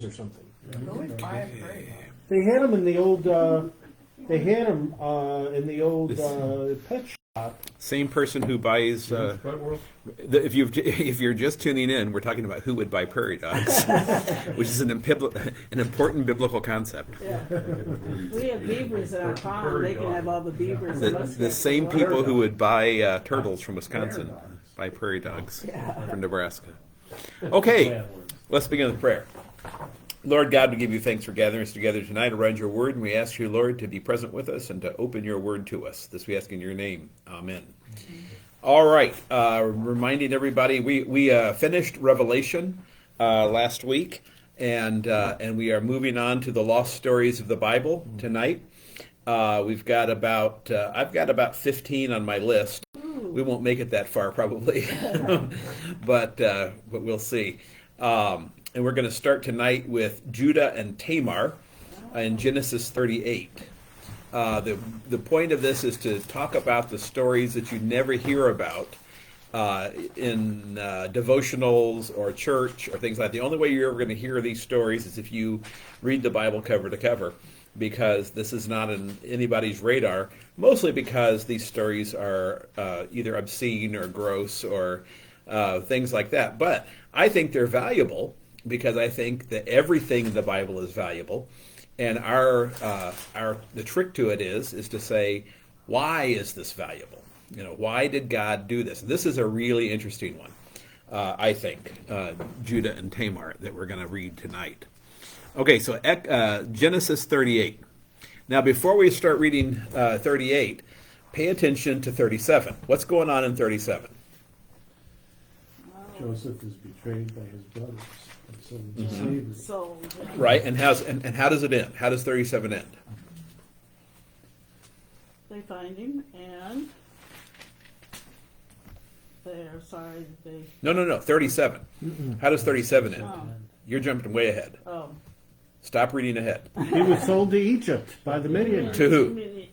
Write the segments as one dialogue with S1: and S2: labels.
S1: or something.
S2: Who would buy a prairie dog?
S1: They had them in the old. They had them in the old pet shop.
S3: Same person who buys. If you're just tuning in, we're talking about who would buy prairie dogs, which is an important biblical concept.
S4: Yeah. We have beavers in our pond. They can have all the beavers.
S3: The same people who would buy turtles from Wisconsin buy prairie dogs from Nebraska. Okay, let's begin with prayer. Lord God, we give you thanks for gathering us together tonight around your word, and we ask you, Lord, to be present with us and to open your word to us. This we ask in your name. Amen. All right, reminding everybody, we finished Revelation last week, and we are moving on to the lost stories of the Bible tonight. I've got about 15 on my list. We won't make it that far probably, but we'll see. And we're going to start tonight with Judah and Tamar in Genesis 38. The point of this is to talk about the stories that you never hear about in devotionals or church or things like that. The only way you're ever going to hear these stories is if you read the Bible cover to cover, because this is not on anybody's radar, mostly because these stories are either obscene or gross or things like that. But I think they're valuable because I think that everything in the Bible is valuable. And the trick to it is to say, why is this valuable? Why did God do this? This is a really interesting one, I think, Judah and Tamar, that we're going to read tonight. Okay, so Genesis 38. Now, before we start reading 38, pay attention to 37. What's going on in 37?
S1: Joseph is betrayed by his brothers.
S3: Right, and how does it end? How does 37 end?
S4: They find him and
S3: No, 37. How does 37 end?
S4: Oh.
S3: You're jumping way ahead.
S4: Oh.
S3: Stop reading ahead.
S1: He was sold to Egypt by the Midianites.
S3: To who?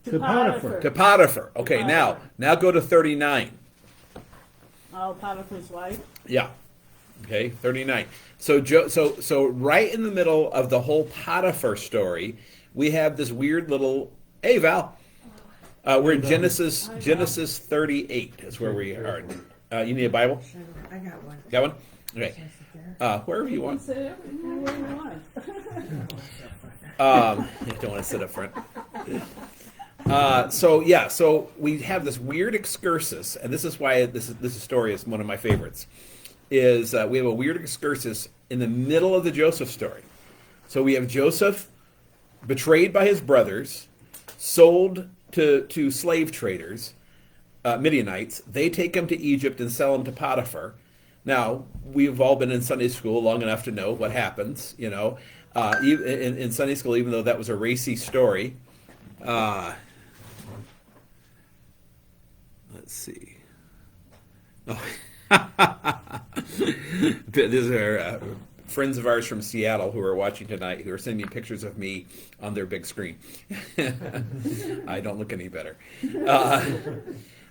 S1: To Potiphar.
S3: To Potiphar. Okay, now go to 39.
S4: Oh, Potiphar's wife?
S3: Yeah. Okay, 39. So right in the middle of the whole Potiphar story, we have this weird little, hey Val, we're in Genesis 38 is where we are. You need a Bible?
S2: I got one.
S3: Got one? Okay. Wherever you want.
S4: Sit where you want.
S3: You don't want to sit up front. So we have this weird excursus, and this is why this story is one of my favorites. Is we have a weird excursus in the middle of the Joseph story. So we have Joseph betrayed by his brothers, sold to slave traders, Midianites. They take him to Egypt and sell him to Potiphar. Now, we've all been in Sunday school long enough to know what happens, in Sunday school, even though that was a racy story. Let's see. Oh. These are friends of ours from Seattle who are watching tonight, who are sending me pictures of me on their big screen. I don't look any better.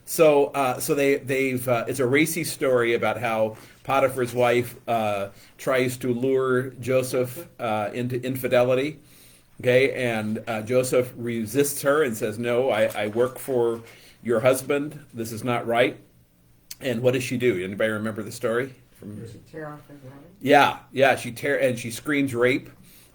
S3: So it's a racy story about how Potiphar's wife tries to lure Joseph into infidelity. Okay, and Joseph resists her and says, "No, I work for your husband. This is not right." And what does she do? Anybody remember the story?
S2: Does she tear off his leg?
S3: Yeah. She screams rape,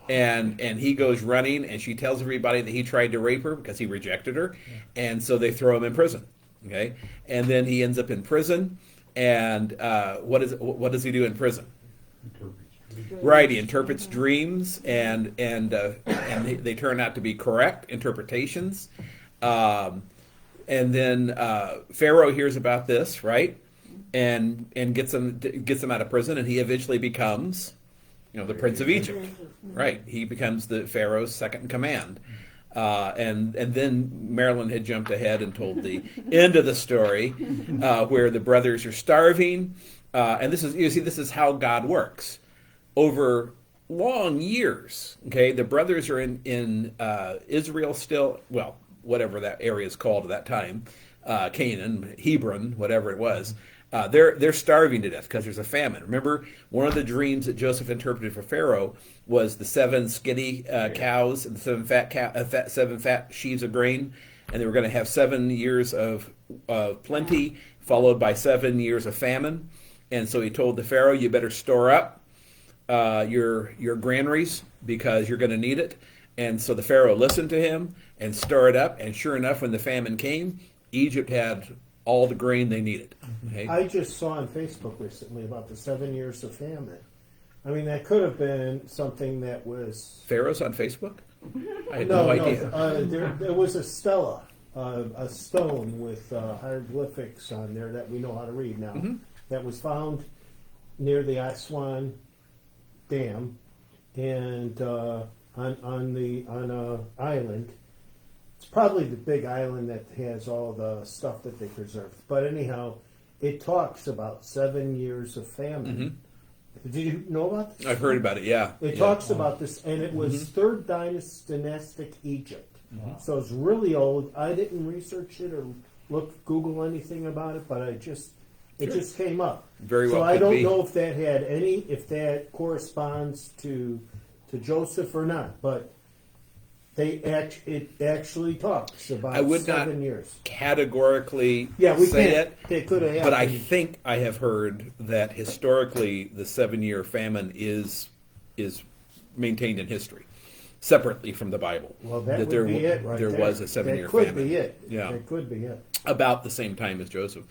S3: and he goes running, and she tells everybody that he tried to rape her because he rejected her, and so they throw him in prison. Okay, and then he ends up in prison, and what does he do in prison? Right, he interprets dreams, and they turn out to be correct interpretations. And then Pharaoh hears about this, right, and gets him out of prison, and he eventually becomes, the Prince of Egypt, right? He becomes the Pharaoh's second in command, and then Marilyn had jumped ahead and told the end of the story, where the brothers are starving, and this is how God works over long years. Okay, the brothers are in Israel still. Well, whatever that area is called at that time, Canaan, Hebron, whatever it was, they're starving to death because there's a famine. Remember, one of the dreams that Joseph interpreted for Pharaoh was the 7 skinny cows and the 7 fat sheaves of grain, and they were going to have 7 years of plenty, followed by 7 years of famine. And so he told the Pharaoh, "You better store up your granaries because you're going to need it." And so the Pharaoh listened to him and stored up. And sure enough, when the famine came, Egypt had all the grain they needed. Okay?
S1: I just saw on Facebook recently about the 7 years of famine. I mean, that could have been something that was...
S3: Pharaoh's on Facebook? I had no idea.
S1: There was a stela, a stone with hieroglyphics on there that we know how to read now, that was found near the Aswan Dam and on an island. It's probably the big island that has all the stuff that they preserved. But anyhow, it talks about 7 years of famine. Did you know about this?
S3: I've heard about it, yeah.
S1: It talks about this, and it was third dynastic Egypt. So it's really old. I didn't research it or Google anything about it, but it just came up.
S3: Very well.
S1: So I
S3: could
S1: don't
S3: be.
S1: know if that corresponds to Joseph or not, but it actually talks about
S3: I would
S1: 7
S3: not
S1: years.
S3: categorically
S1: Yeah, we
S3: say
S1: can't.
S3: it.
S1: It could have happened.
S3: But I think I have heard that historically the 7-year famine is maintained in history, separately from the Bible.
S1: Well, that would
S3: there
S1: be it right
S3: there
S1: there.
S3: was a 7-year
S1: That could
S3: famine.
S1: be it.
S3: Yeah.
S1: That could be it.
S3: About the same time as Joseph.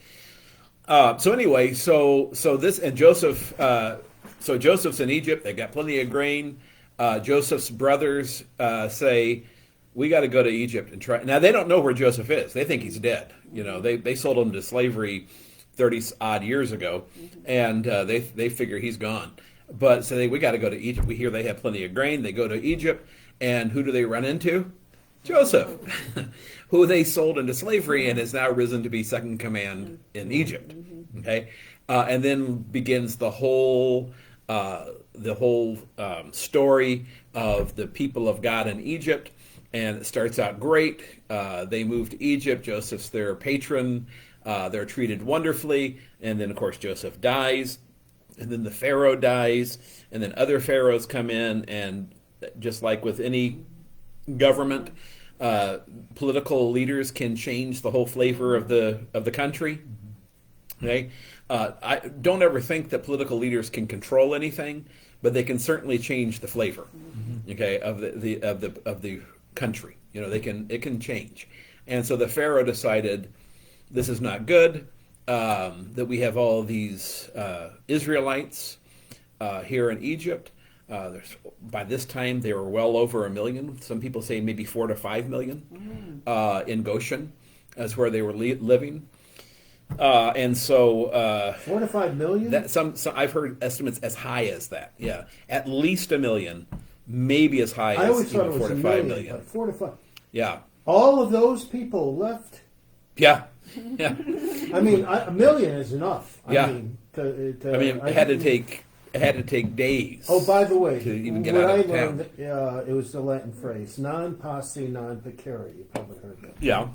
S3: So anyway, so this and Joseph. So Joseph's in Egypt. They got plenty of grain. Joseph's brothers say, "We got to go to Egypt and try." Now they don't know where Joseph is. They think he's dead. You know, they sold him to slavery 30-odd years ago, and they figure he's gone. But so we got to go to Egypt. We hear they have plenty of grain. They go to Egypt, and who do they run into? Joseph, who they sold into slavery and has now risen to be second command in Egypt. Okay, and then begins the whole story of the people of God in Egypt. And it starts out great. They move to Egypt. Joseph's their patron. They're treated wonderfully. And then, of course, Joseph dies. And then the Pharaoh dies. And then other pharaohs come in. And just like with any government, political leaders can change the whole flavor of the country. Okay, I don't ever think that political leaders can control anything, but they can certainly change the flavor. Okay, of the country. You know, it can change. And so the Pharaoh decided this is not good. That we have all these Israelites here in Egypt. By this time, they were well over 1 million. Some people say maybe 4 to 5 million in Goshen. That's where they were living. And so
S1: 4 to 5 million.
S3: Some I've heard estimates as high as that. Yeah, at least 1 million, maybe as high
S1: I always
S3: as
S1: thought
S3: even
S1: it
S3: 4
S1: was
S3: to
S1: a
S3: 5
S1: million,
S3: million.
S1: but 4 to 5.
S3: Yeah,
S1: All of those people left.
S3: yeah, yeah.
S1: I mean, 1 million is enough.
S3: Yeah.
S1: I mean,
S3: It had to take days.
S1: Oh, by the way,
S3: to even get
S1: what
S3: out
S1: I
S3: of town.
S1: learned, it was the Latin phrase, non posse, non peccare. You probably heard that.
S3: Yeah,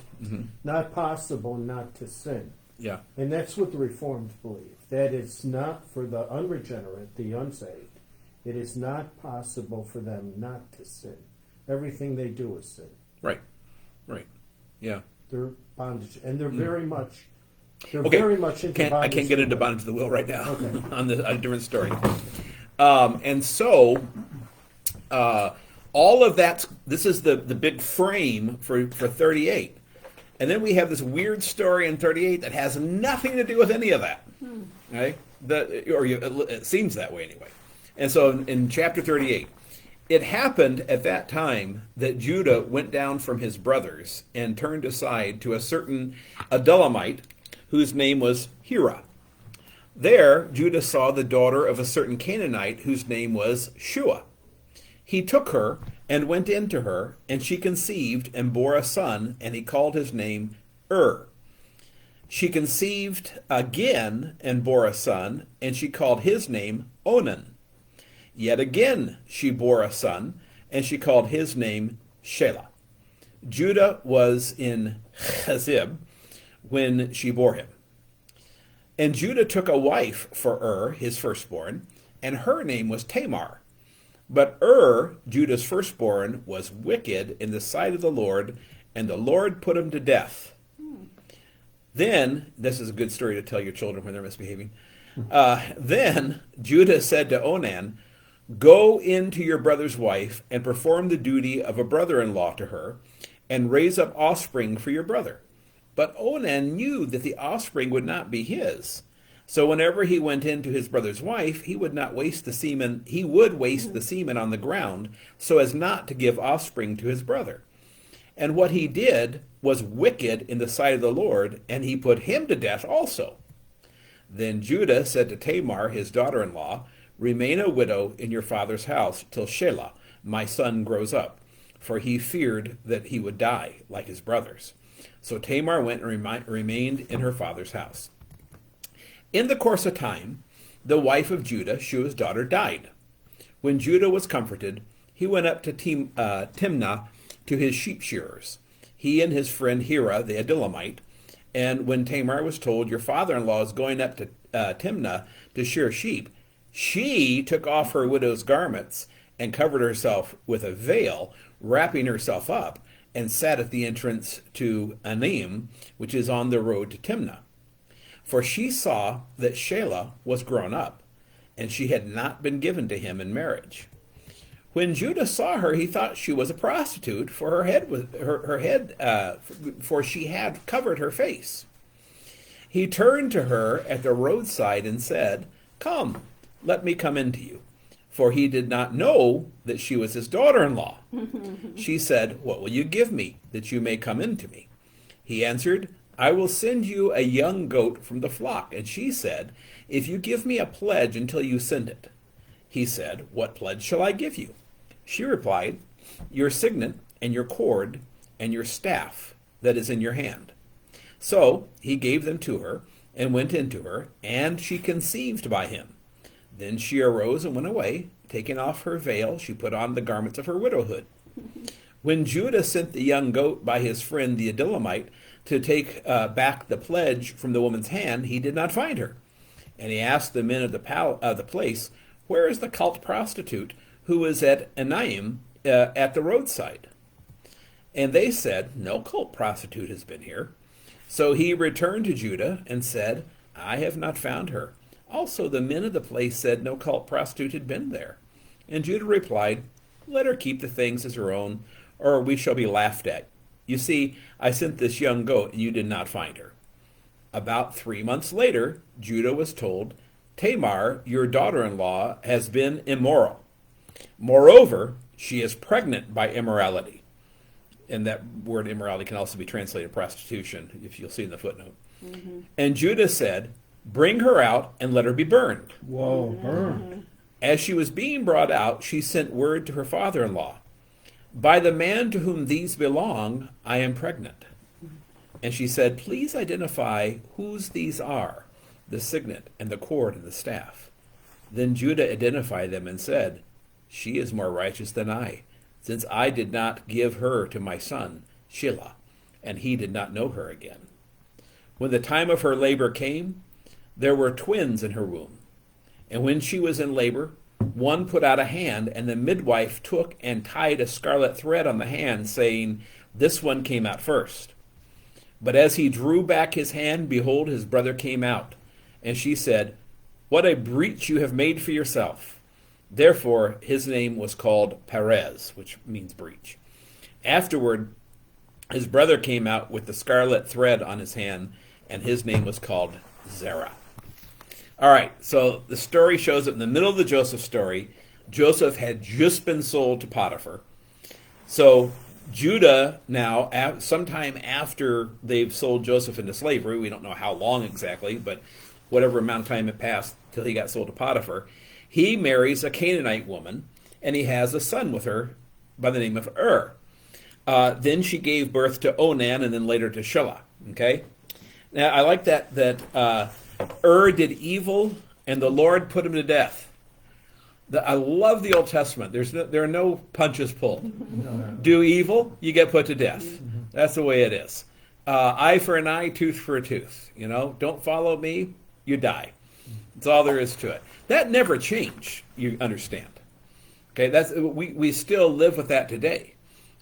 S1: Not possible not to sin.
S3: yeah,
S1: And that's what the Reformed believe. That it's not for the unregenerate, the unsaved. It is not possible for them not to sin. Everything they do is sin.
S3: right, yeah.
S1: They're bondage, and they're very much. They're
S3: Okay.
S1: very much into
S3: I
S1: bondage.
S3: can't get
S1: to
S3: into
S1: the-
S3: bondage of the will right now
S1: Okay.
S3: on a different story. And so, all of that. This is the big frame for 38, and then we have this weird story in 38 that has nothing to do with any of that. Okay, it seems that way anyway. And so, in chapter 38. It happened at that time that Judah went down from his brothers and turned aside to a certain Adullamite whose name was Hira. There Judah saw the daughter of a certain Canaanite whose name was Shua. He took her and went in to her, and she conceived and bore a son, and he called his name She conceived again and bore a son, and she called his name Onan. Yet again she bore a son, and she called his name Shelah. Judah was in Chezib when she bore him. And Judah took a wife for his firstborn, and her name was Tamar. But Judah's firstborn, was wicked in the sight of the Lord, and the Lord put him to death. Then, this is a good story to tell your children when they're misbehaving. Then Judah said to Onan, "Go in to your brother's wife and perform the duty of a brother-in-law to her, and raise up offspring for your brother." But Onan knew that the offspring would not be his. So whenever he went in to his brother's wife, he would not waste the semen. He would waste the semen on the ground, so as not to give offspring to his brother. And what he did was wicked in the sight of the Lord, and he put him to death also. Then Judah said to Tamar, his daughter-in-law, "Remain a widow in your father's house till Shelah, my son, grows up," for he feared that he would die like his brothers. So Tamar went and remained in her father's house. In the course of time, the wife of Judah, Shua's daughter, died. When Judah was comforted, he went up to Timnah to his sheep shearers, he and his friend Hira the Adullamite. And when Tamar was told, "Your father-in-law is going up to Timnah to shear sheep," she took off her widow's garments and covered herself with a veil, wrapping herself up, and sat at the entrance to Anim, which is on the road to Timnah. For she saw that Shelah was grown up, and she had not been given to him in marriage. When Judah saw her, he thought she was a prostitute, for for she had covered her face. He turned to her at the roadside and said, "Come, let me come in to you." For he did not know that she was his daughter-in-law. She said, "What will you give me that you may come in to me?" He answered, "I will send you a young goat from the flock." And she said, "If you give me a pledge until you send it." He said, "What pledge shall I give you?" She replied, "Your signet and your cord and your staff that is in your hand." So he gave them to her and went into her, and she conceived by him. Then she arose and went away. Taking off her veil, she put on the garments of her widowhood. When Judah sent the young goat by his friend the Adullamite to take back the pledge from the woman's hand, he did not find her. And he asked the men of the place, "Where is the cult prostitute who is at Enaim at the roadside?" And they said, "No cult prostitute has been here." So he returned to Judah and said, "I have not found her." Also the men of the place said no cult prostitute had been there. And Judah replied, "Let her keep the things as her own, or we shall be laughed at. You see, I sent this young goat, and you did not find her." About 3 months later, Judah was told, "Tamar, your daughter-in-law, has been immoral. Moreover, she is pregnant by immorality." And that word immorality can also be translated prostitution, if you'll see in the footnote. Mm-hmm. And Judah said, "Bring her out and let her be burned."
S1: Whoa, burned.
S3: As she was being brought out, she sent word to her father-in-law, "By the man to whom these belong, I am pregnant." And she said, "Please identify whose these are, the signet and the cord and the staff." Then Judah identified them and said, "She is more righteous than I, since I did not give her to my son, Shelah, and he did not know her again." When the time of her labor came, there were twins in her womb. And when she was in labor, one put out a hand, and the midwife took and tied a scarlet thread on the hand, saying, "This one came out first." But as he drew back his hand, behold, his brother came out. And she said, "What a breach you have made for yourself." Therefore his name was called Perez, which means breach. Afterward, his brother came out with the scarlet thread on his hand, and his name was called Zerah. All right, so the story shows up in the middle of the Joseph story. Joseph had just been sold to Potiphar. So Judah now, sometime after they've sold Joseph into slavery, we don't know how long exactly, but whatever amount of time had passed till he got sold to Potiphar, he marries a Canaanite woman, and he has a son with her by the name of Then she gave birth to Onan, and then later to Shelah. Okay? Now, I like that did evil, and the Lord put him to death. I love the Old Testament. There are no punches pulled. No. Do evil, you get put to death. Mm-hmm. That's the way it is. Eye for an eye, tooth for a tooth. Don't follow me, you die. That's all there is to it. That never changed, you understand. Okay, we still live with that today.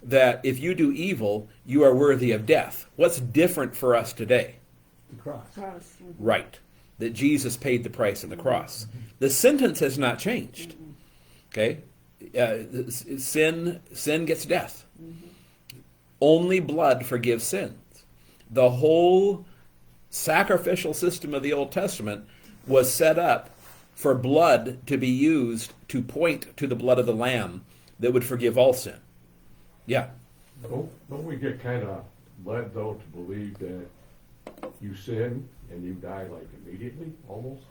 S3: That if you do evil, you are worthy of death. What's different for us today?
S1: The cross.
S4: Cross.
S3: Right. That Jesus paid the price on the cross. The sentence has not changed. Okay? Sin gets death. Only blood forgives sins. The whole sacrificial system of the Old Testament was set up for blood to be used to point to the blood of the Lamb that would forgive all sin. Yeah.
S5: Don't we get kind of led, though, to believe that you sin and you die, like, immediately, almost?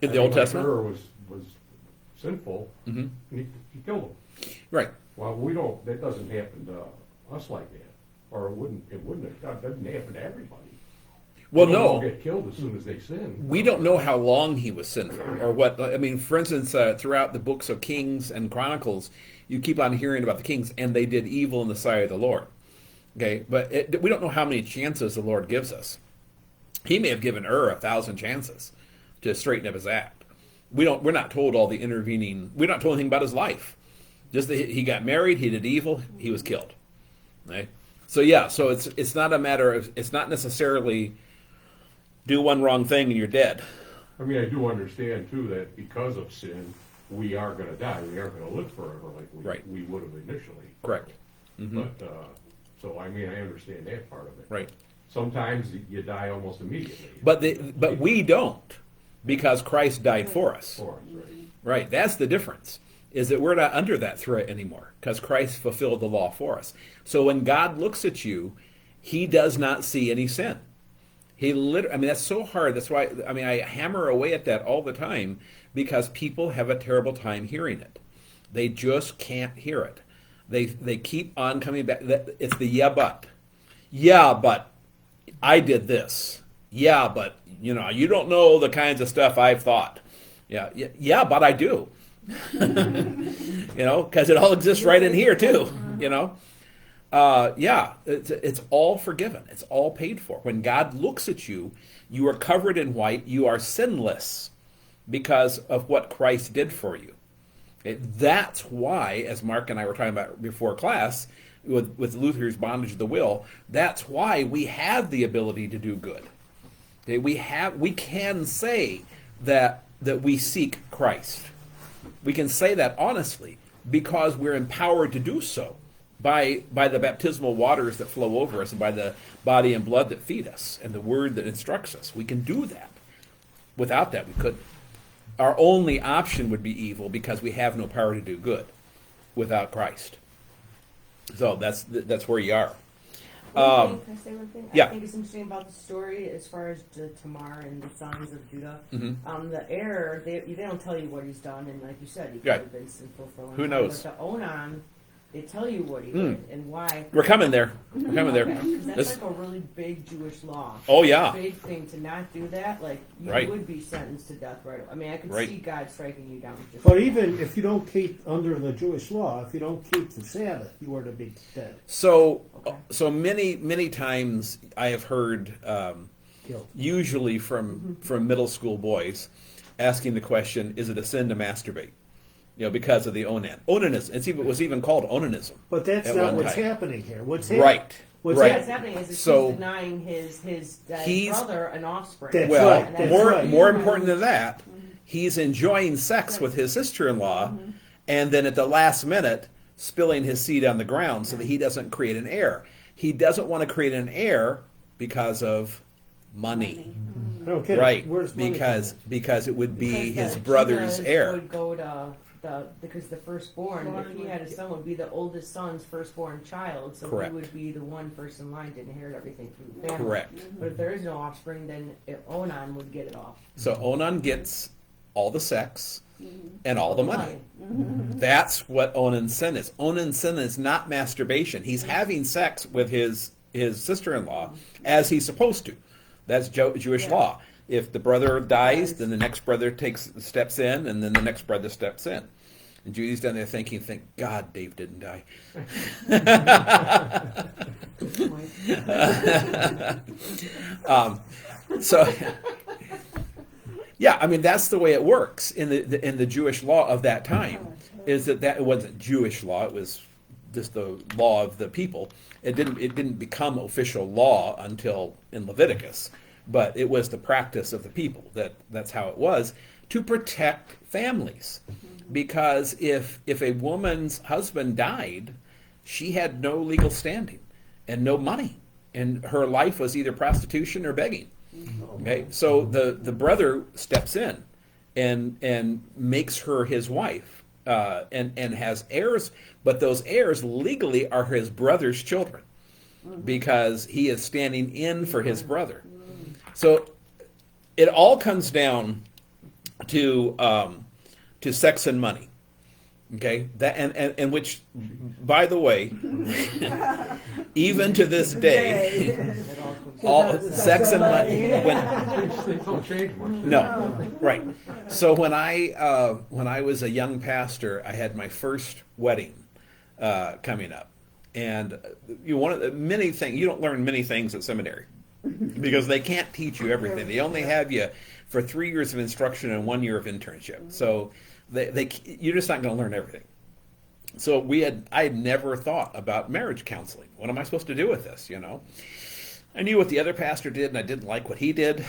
S3: In the Old Testament?
S5: Murderer was sinful, and he killed him.
S3: Right.
S5: Well, that doesn't happen to us like that. Or that doesn't happen to everybody.
S3: Well,
S5: They don't all
S3: no.
S5: get killed as soon as they sin.
S3: We don't know how long he was sinful or what. I mean, for instance, throughout the books of Kings and Chronicles, you keep on hearing about the kings, and they did evil in the sight of the Lord. Okay, but we don't know how many chances the Lord gives us. He may have given 1,000 chances to straighten up his act. We're not told all the intervening. We're not told anything about his life. Just that he got married, he did evil, he was killed. Right. So yeah, so it's not a matter of, it's not necessarily do one wrong thing and you're dead.
S5: I mean, I do understand, too, that because of sin, we are going to die. We aren't going to live forever like we would have initially.
S3: Correct. Mm-hmm.
S5: But, so, I mean, I understand that part of it.
S3: Right.
S5: Sometimes you die almost immediately.
S3: But we don't, because Christ died for us.
S5: For us, right.
S3: Right. That's the difference. Is that we're not under that threat anymore because Christ fulfilled the law for us. So when God looks at you, he does not see any sin. I mean, that's so hard. That's why, I mean, I hammer away at that all the time because people have a terrible time hearing it. They just can't hear it. They keep on coming back. It's the yeah, but. Yeah, but I did this. Yeah, but, you don't know the kinds of stuff I've thought. Yeah, but I do. Because it all exists right in here too, it's all forgiven. It's all paid for. When God looks at you, you are covered in white. You are sinless because of what Christ did for you. That's why, as Mark and I were talking about before class, with Luther's bondage of the will, that's why we have the ability to do good. We can say that we seek Christ. We can say that honestly because we're empowered to do so by the baptismal waters that flow over us and by the body and blood that feed us and the word that instructs us. We can do that. Without that, we couldn't. Our only option would be evil because we have no power to do good without Christ. So that's where you are.
S2: Can I say one thing?
S3: Yeah.
S2: I think it's interesting about the story as far as the Tamar and the sons of Judah.
S3: Mm-hmm.
S2: The heir, they don't tell you what he's done, and like you said, he could
S3: Right.
S2: have been sinful for a long
S3: Who
S2: time.
S3: knows?
S2: But the Onan, they tell you what he did and why.
S3: We're coming there. We're coming there.
S2: Okay, 'cause that's
S3: This-
S2: like a really big Jewish law.
S3: Oh, yeah.
S2: Big thing to not do that. Like you
S3: Right.
S2: would be sentenced to death right away. I mean, I could
S3: Right.
S2: see God striking you down. Just
S1: But
S2: like
S1: even if you don't keep under the Jewish law, if you don't keep the Sabbath, you are to be dead,
S3: So many times I have heard,
S1: killed.
S3: usually from middle school boys, asking the question, "Is it a sin to masturbate?" Because of the onanism. It was even called onanism.
S1: But that's
S3: At
S1: not
S3: one
S1: what's
S3: time.
S1: happening here. What's
S3: Right.
S1: What's
S3: Right.
S2: what's happening is
S3: So-
S2: he's denying his
S3: He's-
S2: brother an offspring.
S1: That's
S3: Well,
S1: right, that's right.
S3: more important than that, he's enjoying sex with his sister-in-law, and then at the last minute, spilling his seed on the ground so that he doesn't create an heir. He doesn't want to create an heir because of money.
S1: I don't get
S3: Right,
S1: it. Where's money
S3: because it would be
S2: Because
S3: his
S2: the
S3: brother's
S2: Judahs
S3: heir.
S2: Would go to because the firstborn, if he had a son, would be the oldest son's firstborn child, so
S3: Correct.
S2: he would be the one first in line to inherit everything through the family.
S3: Correct.
S2: But if there is no offspring, then Onan would get it off.
S3: So Onan gets all the sex and all the money. That's what Onan's sin is. Onan's sin is not masturbation. He's having sex with his sister-in-law as he's supposed to. That's Jewish law. If the brother dies, then the next brother steps in, and then the next brother steps in. And Judy's down there thinking, "Thank God Dave didn't die." So, Yeah, I mean that's the way it works in the Jewish law of that time. Is that it wasn't Jewish law? It was just the law of the people. It didn't become official law until in Leviticus, but it was the practice of the people. That's how it was to protect families, because if a woman's husband died, she had no legal standing and no money, and her life was either prostitution or begging. Okay, so the brother steps in and makes her his wife, and has heirs, but those heirs legally are his brother's children, because he is standing in for his brother. So it all comes down to sex and money. Okay, that and which, by the way, even to this day, all sex and money.
S5: Things don't change much.
S3: No, right. So when I was a young pastor, I had my first wedding coming up, and one of the many things, you don't learn many things at seminary because they can't teach you everything. They only have you for 3 years of instruction and 1 year of internship. So you're just not going to learn everything. So I had never thought about marriage counseling. What am I supposed to do with this? I knew what the other pastor did, and I didn't like what he did,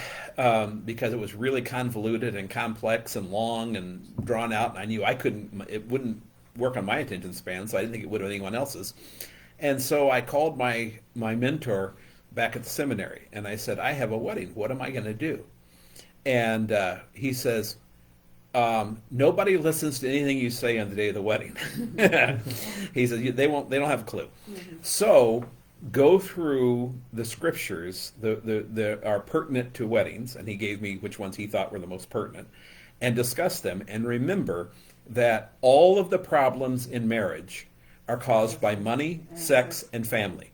S3: because it was really convoluted and complex and long and drawn out, and I knew it wouldn't work on my attention span, so I didn't think it would on anyone else's. And so I called my mentor back at the seminary, and I said, I have a wedding. What am I going to do? And he says, nobody listens to anything you say on the day of the wedding. He says they don't have a clue. So go through the scriptures that are pertinent to weddings, and he gave me which ones he thought were the most pertinent, and discuss them. And remember that all of the problems in marriage are caused by money, sex, and family.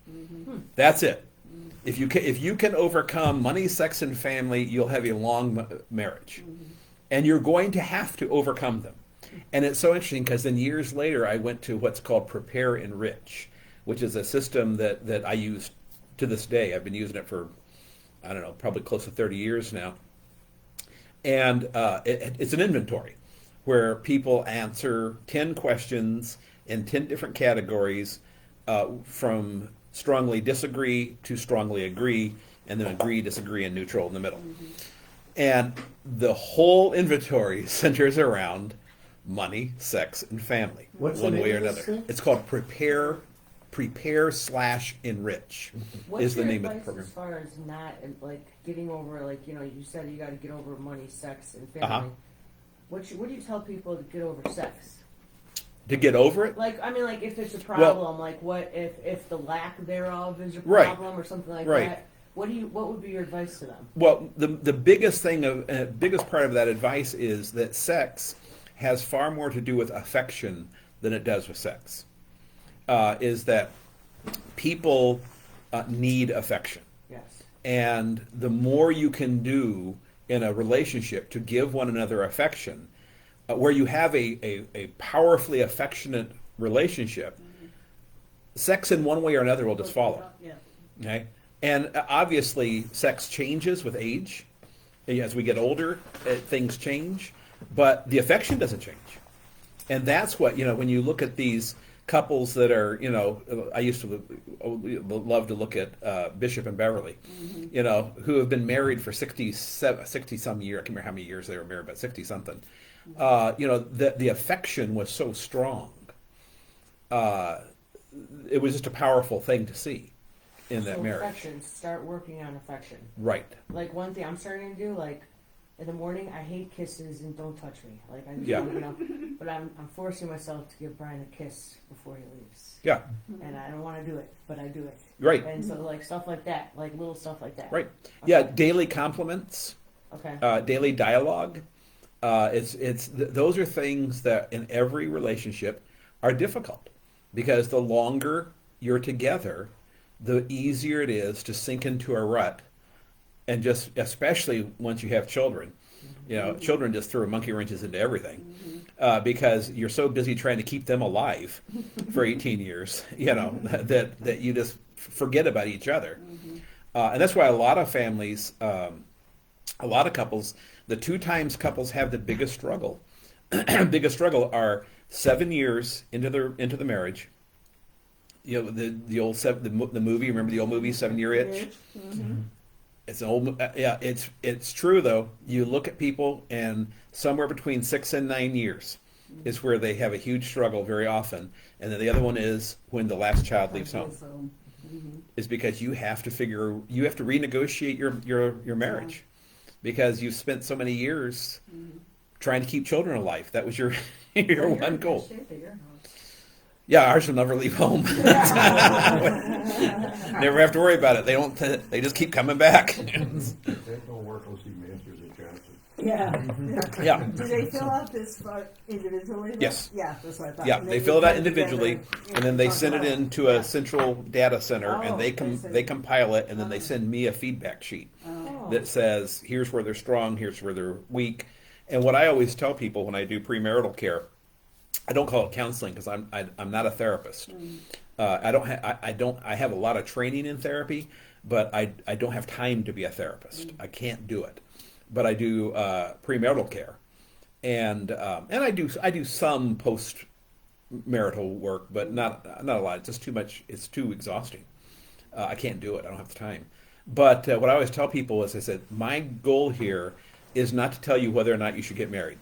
S3: That's it. If you can overcome money, sex, and family, you'll have a long marriage. And you're going to have to overcome them. And it's so interesting because then years later I went to what's called Prepare Enrich, which is a system that I use to this day. I've been using it for, I don't know, probably close to 30 years now. And it's an inventory where people answer 10 questions in 10 different categories, from strongly disagree to strongly agree, and then agree, disagree, and neutral in the middle. And the whole inventory centers around money, sex, and family,
S1: What's the
S3: one
S1: name
S3: way or
S1: of this
S3: another.
S1: thing?
S3: It's called Prepare/Enrich
S2: What's
S3: is the
S2: your
S3: name of the
S2: advice
S3: program.
S2: as far as not like getting over, like, you said you got to get over money, sex, and family.
S3: Uh-huh.
S2: What do you tell people to get over sex?
S3: To get over it,
S2: Like, I mean, like if it's a problem, like what if the lack thereof is a problem or something like
S3: Right.
S2: that? What would be your advice to them?
S3: well, the biggest biggest part of that advice is that sex has far more to do with affection than it does with sex. Is that people need affection.
S2: Yes.
S3: And the more you can do in a relationship to give one another affection, where you have a powerfully affectionate relationship, sex in one way or another will just follow.
S4: Yeah.
S3: Okay? And obviously, sex changes with age. As we get older, things change, but the affection doesn't change. And that's what, when you look at these couples that are, I used to love to look at Bishop and Beverly, who have been married for 60 some years. I can't remember how many years they were married, but 60 something. The affection was so strong. It was just a powerful thing to see in that marriage.
S2: Affection. Start working on affection.
S3: Right.
S2: Like one thing I'm starting to do, like in the morning, I hate kisses and don't touch me. Like I just
S3: Yeah.
S2: but I'm forcing myself to give Brian a kiss before he leaves.
S3: Yeah.
S2: And I don't want to do it, but I do it.
S3: Right.
S2: And so like stuff like that, like little stuff like that.
S3: Right. Yeah. Daily compliments.
S2: Okay.
S3: Daily dialogue. Those are things that in every relationship are difficult, because the longer you're together, the easier it is to sink into a rut, and just especially once you have children. Children just throw monkey wrenches into everything, because you're so busy trying to keep them alive for 18 years, that you just forget about each other. And that's why a lot of families, a lot of couples The 2 times couples have the biggest struggle, biggest struggle are 7 years into the marriage. You know, the old the movie. Remember the old movie 7-Year Itch? It's an old, yeah. It's true though. You look at people, and somewhere between 6 and 9 years is where they have a huge struggle very often. And then the other one is when the last child leaves home. Is because you have to renegotiate your marriage, because you've spent so many years trying to keep children alive. That was your one goal. Yeah, ours will never leave home. Never have to worry about it. They just keep coming back.
S5: That don't work, let's see Masters and Johnson.
S4: Yeah.
S3: Yeah.
S4: Do they fill out this individually?
S3: Yes.
S4: Yeah, that's what I thought.
S3: Yeah,
S4: And
S3: they
S4: then
S3: fill
S4: you
S3: it out
S4: put
S3: individually,
S4: together
S3: and then they
S4: talk
S3: send it
S4: about
S3: into a central data center, and they
S4: Oh,
S3: they compile it, and then they send me a feedback sheet that says, here's where they're strong, here's where they're weak. And what I always tell people when I do premarital care, I don't call it counseling because I'm not a therapist. I have a lot of training in therapy, but I don't have time to be a therapist. I can't do it. But I do premarital care, and I do some post-marital work, but not a lot. It's just too much. It's too exhausting. I can't do it. I don't have the time. But what I always tell people is, I said, my goal here is not to tell you whether or not you should get married,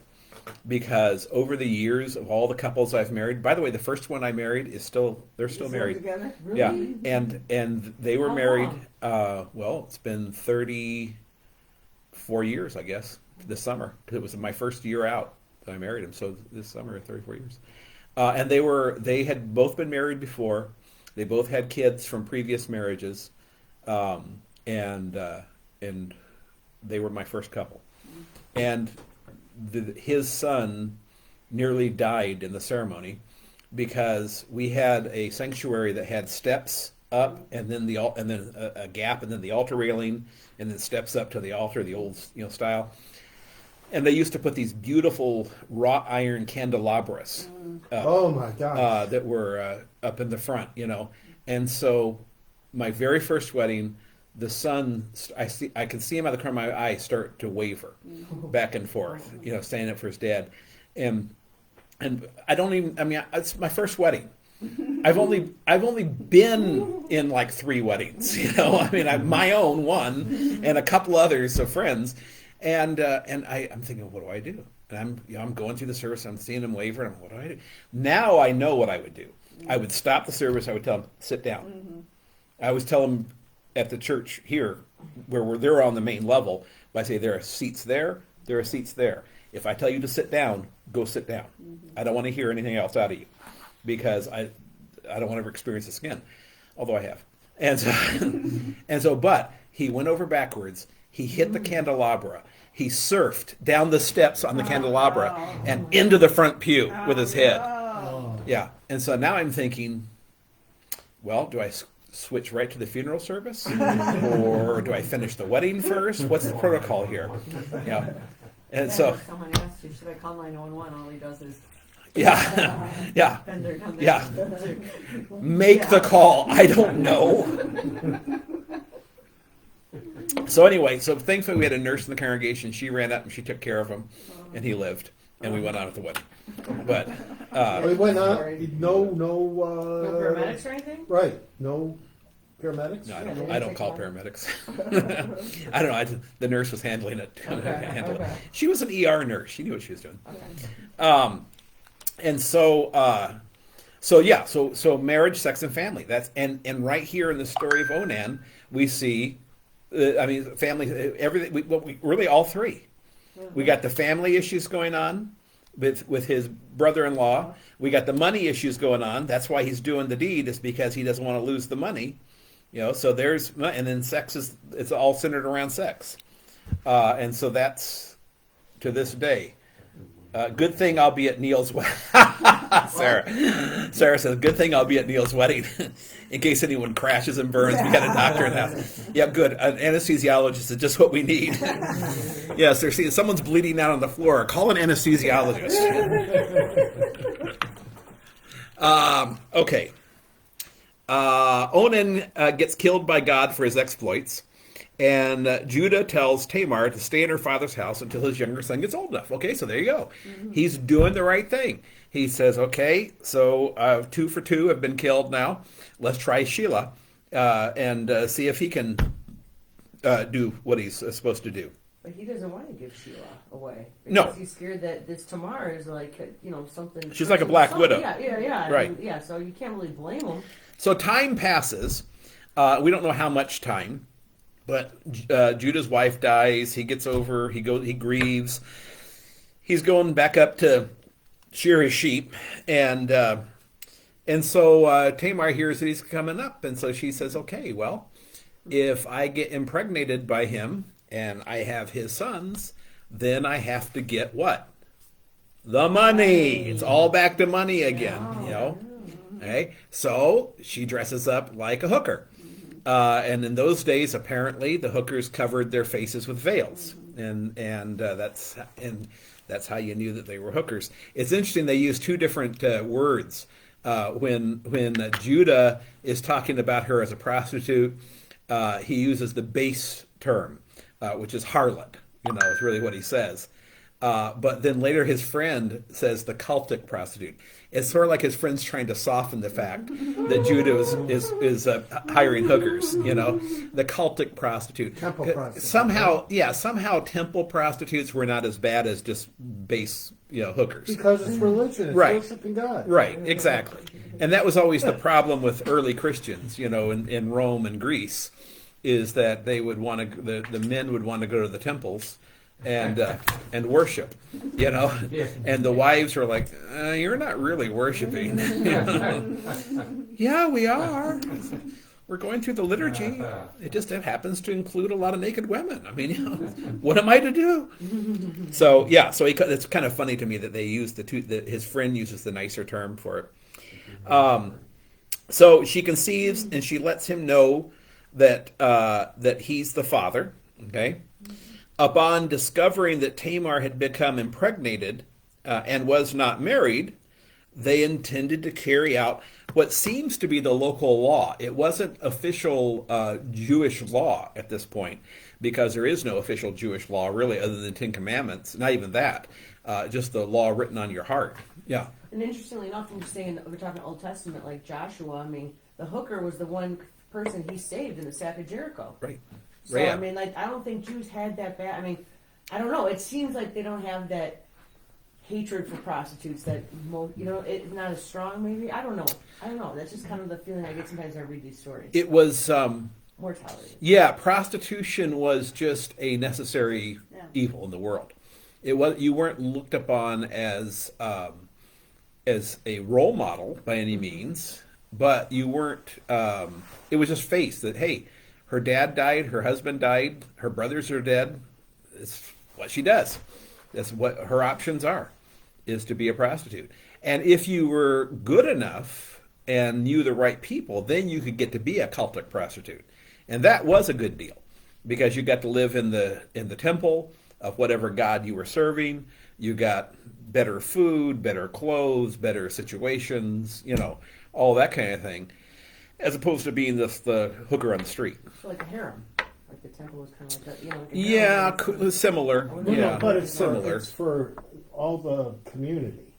S3: because over the years of all the couples I've married, by the way, the first one I married they're still
S4: Still
S3: married.
S4: together?
S2: Really?
S3: Yeah, and they were
S2: How
S3: married.
S2: long?
S3: Well, it's been 34 years, I guess, this summer. 'Cause it was my first year out that I married him. So this summer, 34 years. And they had both been married before. They both had kids from previous marriages, and they were my first couple. And his son nearly died in the ceremony because we had a sanctuary that had steps up, and then a gap, and then the altar railing, and then steps up to the altar, the old style. And they used to put these beautiful wrought iron candelabras
S1: Oh my gosh.
S3: that were up in the front, And so my very first wedding, the son, I can see him out of the corner of my eye start to waver back and forth, standing up for his dad. And I don't even, it's my first wedding. I've only been in like 3 weddings, my own one and a couple others of friends. And I'm thinking, what do I do? And I'm going through the service, I'm seeing him waver, and what do I do? Now I know what I would do. I would stop the service, I would tell him, sit down. I always tell them at the church here, where they're on the main level, I say there are seats there are seats there. If I tell you to sit down, go sit down. I don't want to hear anything else out of you, because I don't want to ever experience this again, although I have. And so, but he went over backwards. He hit the candelabra. He surfed down the steps on the candelabra and into the front pew with his head. Yeah. And so now I'm thinking, well, do I switch right to the funeral service, or do I finish the wedding first? What's the protocol here? Yeah. And so,
S2: if someone asks you, should I call 911? All he does is
S3: yeah.
S2: bend their down
S3: Yeah. Make the call. I don't know. So anyway, thankfully we had a nurse in the congregation. She ran up and she took care of him, and he lived, and we went on with the wedding. But
S1: We went on. No.
S2: No paramedics or anything?
S1: Right. No paramedics.
S3: no, I don't call paramedics. I don't know. The nurse was handling it. Handle it.
S2: Okay.
S3: She was an ER nurse. She knew what she was doing.
S2: Okay.
S3: And so marriage, sex, and family. That's and right here in the story of Onan, we see, family, everything. We really all 3. We got the family issues going on with his brother-in-law. We got the money issues going on. That's why he's doing the deed, is because he doesn't want to lose the money. So and then it's all centered around sex. And so that's to this day. Good thing I'll be at Neil's wedding. Sarah says, good thing I'll be at Neil's wedding. In case anyone crashes and burns, we got a doctor in the house. Yeah, good. An anesthesiologist is just what we need. Yes, they're seeing someone's bleeding out on the floor. Call an anesthesiologist. Okay. Onan gets killed by God for his exploits. And Judah tells Tamar to stay in her father's house until his younger son gets old enough. Okay, so there you go. He's doing the right thing. He says, okay, so 2 for 2 have been killed now. Let's try Sheila and see if he can do what he's supposed to do.
S2: But he doesn't want to give Sheila away.
S3: No.
S2: Because he's scared that this Tamar is like, something.
S3: She's like a black widow.
S2: Yeah.
S3: Right.
S2: And, yeah, so you can't really blame him.
S3: So time passes. We don't know how much time, but Judah's wife dies. He gets over. He grieves. He's going back up to shear his sheep, and so Tamar hears that he's coming up, and so she says, "Okay, well, if I get impregnated by him and I have his sons, then I have to get what? The money. It's all back to money again, Okay, so she dresses up like a hooker. And in those days, apparently, the hookers covered their faces with veils, and that's how you knew that they were hookers. It's interesting; they use 2 different words when Judah is talking about her as a prostitute. He uses the base term, which is harlot. Is really what he says. But then later, his friend says the cultic prostitute. It's sort of like his friend's trying to soften the fact that Judah is hiring hookers. The cultic prostitute.
S1: Temple prostitute.
S3: Somehow temple prostitutes were not as bad as just base hookers.
S1: Because it's religion. It's
S3: Right.
S1: worshiping God.
S3: Right, exactly. And that was always the problem with early Christians, in Rome and Greece, is that they would want to the men would want to go to the temples and worship, and the wives are like, you're not really worshiping. Yeah, we are. We're going through the liturgy. It just happens to include a lot of naked women. I mean, what am I to do? So it's kind of funny to me that they use that his friend uses the nicer term for it. So she conceives and she lets him know that he's the father. Okay. Upon discovering that Tamar had become impregnated and was not married, they intended to carry out what seems to be the local law. It wasn't official Jewish law at this point, because there is no official Jewish law really other than the 10 Commandments. Not even that, just the law written on your heart. Yeah.
S2: And interestingly enough, we're talking Old Testament, like Joshua. I mean, the hooker was the one person he saved in the sack of Jericho.
S3: Right.
S2: So,
S3: Yeah.
S2: I mean, I don't think Jews had that bad. I mean, I don't know. It seems like they don't have that hatred for prostitutes that, it's not as strong, maybe. I don't know. That's just kind of the feeling I get sometimes when I read these stories.
S3: It was...
S2: More tolerated.
S3: Yeah, prostitution was just a necessary evil in the world. You weren't looked upon as a role model by any means, but you weren't. It was just faced that, hey, her dad died, her husband died, her brothers are dead. It's what she does. That's what her options are, is to be a prostitute. And if you were good enough and knew the right people, then you could get to be a cultic prostitute. And that was a good deal, because you got to live in the temple of whatever god you were serving. You got better food, better clothes, better situations, all that kind of thing, as opposed to being the hooker on the street.
S2: So like a harem. Like the temple was kind of like that, like a
S3: Yeah,
S2: harem.
S3: similar. Yeah,
S1: But it's
S3: similar.
S1: it's for all the community.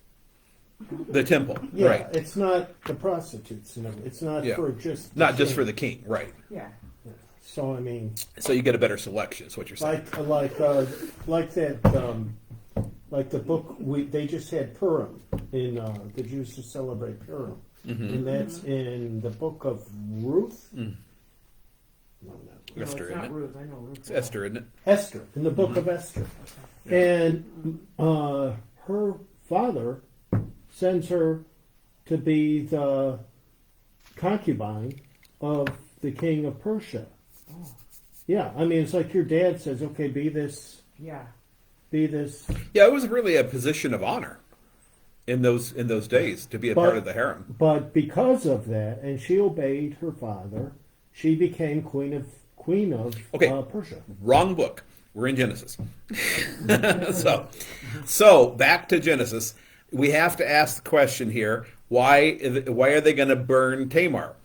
S3: The temple,
S1: Yeah,
S3: right?
S1: it's not the prostitutes. It's not
S3: Yeah.
S1: for just
S3: Not just
S1: king.
S3: for the king, right?
S2: Yeah.
S1: So I mean,
S3: So you get a better selection. Is what you're saying?
S1: like that, like the book they just had Purim in the Jews to celebrate Purim, and that's in the book of Ruth.
S3: Mm.
S1: No,
S2: No,
S3: Esther,
S2: it's
S3: isn't
S2: not
S3: it?
S2: Ruth. I know Ruth.
S3: It's Esther, isn't it?
S1: Esther, in the book of Esther, and her father sends her to be the concubine of the king of Persia.
S2: Oh.
S1: Yeah, I mean, it's like your dad says, okay, be this.
S2: Yeah.
S3: Yeah, it was really a position of honor in those days to be a part of the harem.
S1: But because of that, and she obeyed her father, she became queen of
S3: Okay.
S1: Persia.
S3: Wrong book. We're in Genesis. So back to Genesis. We have to ask the question here: Why are they going to burn Tamar?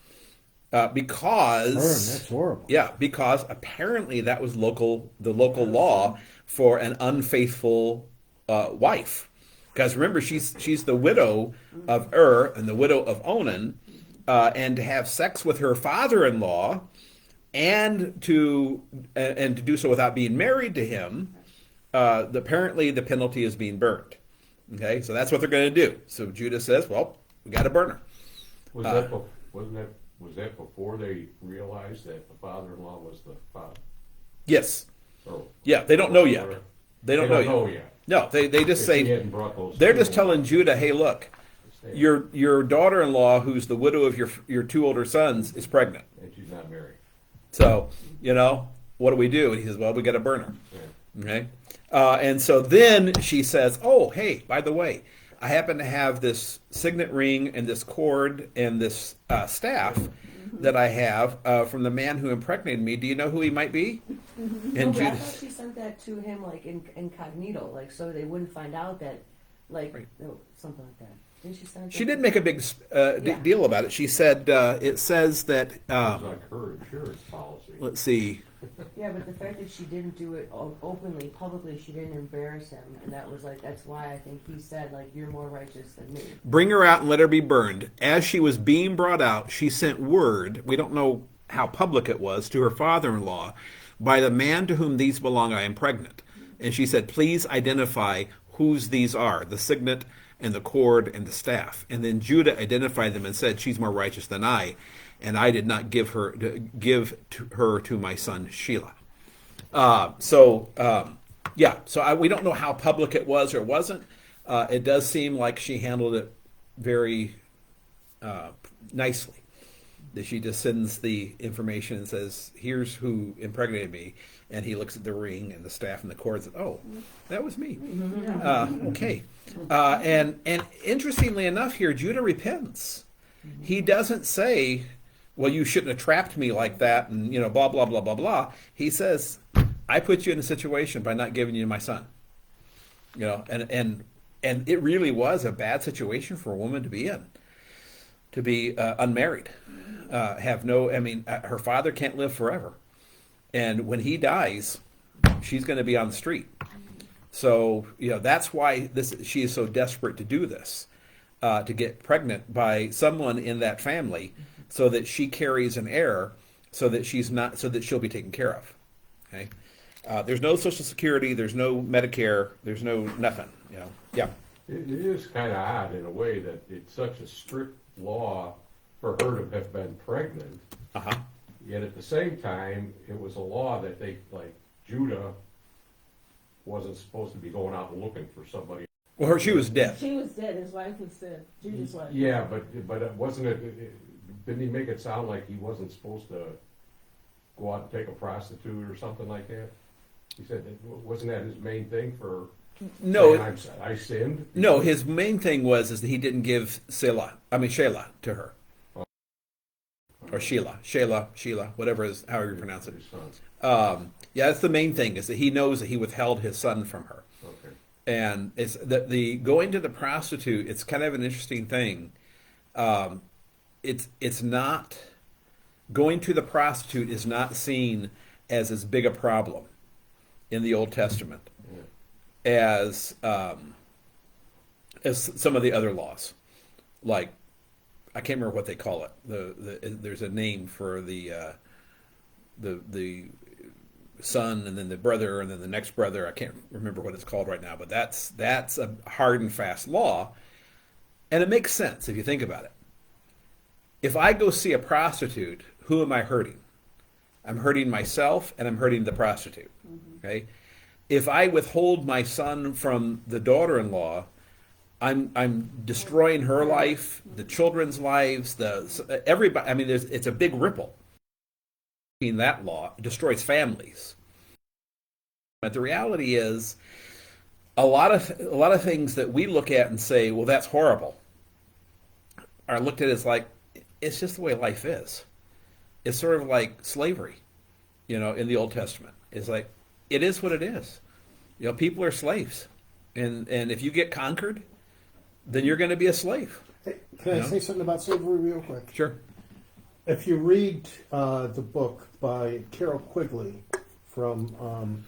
S3: because
S1: That's horrible.
S3: yeah, because apparently that was the local law for an unfaithful wife. Because remember, she's the widow of and the widow of Onan, and to have sex with her father-in-law, and to do so without being married to him, apparently the penalty is being burned. Okay, so that's what they're going to do. So Judah says, "Well, we got to burn her."
S5: Was that before they realized that the father-in-law was the father?
S3: Yes.
S5: Oh.
S3: Yeah, they don't know yet. They don't know yet. No, they just
S5: If
S3: say
S5: he hadn't brought those
S3: they're just
S5: two
S3: telling Judah, "Hey, look, your daughter-in-law, who's the widow of your two older sons, is pregnant.
S5: and she's not married.
S3: So what do we do?" And he says, "Well, we got to burn her."
S5: Yeah.
S3: Okay, and so then she says, "Oh, hey, by the way, I happen to have this signet ring and this cord and this staff that I have from the man who impregnated me. Do you know who he might be?" And
S2: No, but I
S3: Judah,
S2: thought she sent that to him like incognito, like so they wouldn't find out that, like,
S3: Right.
S2: no, something like that. Didn't she send it?
S3: she did make a big deal about it. She said it says that.
S5: It was like her insurance policy.
S3: Let's see.
S2: Yeah, but the fact that she didn't do it openly, publicly, she didn't embarrass him, and that's why I think he said, like, you're more righteous than me.
S3: Bring her out and let her be burned. As she was being brought out, she sent word, we don't know how public it was, to her father-in-law, "By the man to whom these belong, I am pregnant." And she said, "Please identify whose these are, the signet and the cord and the staff." And then Judah identified them and said, "She's more righteous than I, and I did not give her to my son Shelah." So we don't know how public it was or wasn't. It does seem like she handled it very nicely. That she just sends the information and says, "Here's who impregnated me," and he looks at the ring and the staff and the cord and says, "Oh, that was me." Okay, and interestingly enough, here Judah repents. He doesn't say, "Well, you shouldn't have trapped me like that," and blah blah blah blah blah. He says, "I put you in a situation by not giving you my son." And it really was a bad situation for a woman to be in, to be unmarried, her father can't live forever, and when he dies, she's going to be on the street. So that's why she is so desperate to do this, to get pregnant by someone in that family, so that she carries an heir, so that she'll be taken care of. Okay, there's no Social Security, there's no Medicare, there's no nothing. Yeah.
S5: It is kind of odd in a way that it's such a strict law for her to have been pregnant. Yet at the same time, it was a law that Judah wasn't supposed to be going out and looking for somebody.
S3: Well, she was dead.
S4: She was dead. His wife was dead. Judah's wife.
S5: Yeah, but it wasn't didn't he make it sound like he wasn't supposed to go out and take a prostitute or something like that? He said, wasn't that his main thing for
S3: No,
S5: saying, I sinned?
S3: no. His main thing was that he didn't give Shelah to her, or Sheila, whatever is however you pronounce it.
S5: His son.
S3: Yeah, that's the main thing, is that he knows that he withheld his son from her.
S5: Okay.
S3: And it's the going to the prostitute. It's kind of an interesting thing. It's not, going to the prostitute is not seen as big a problem in the Old Testament as some of the other laws, like, I can't remember what they call it. There's a name for the son, and then the brother, and then the next brother. I can't remember what it's called right now, but that's a hard and fast law, and it makes sense if you think about it. If I go see a prostitute, who am I hurting? I'm hurting myself, and I'm hurting the prostitute. Okay, if I withhold my son from the daughter-in-law, I'm destroying her life, the children's lives, everybody. I mean, it's a big ripple. In that law, it destroys families. But the reality is, a lot of things that we look at and say, "Well, that's horrible," are looked at as like, it's just the way life is. It's sort of like slavery, in the Old Testament. It's like, it is what it is. People are slaves, and if you get conquered, then you're going to be a slave.
S1: Hey, can I say something about slavery real quick?
S3: Sure.
S1: if you read the book by Carol Quigley from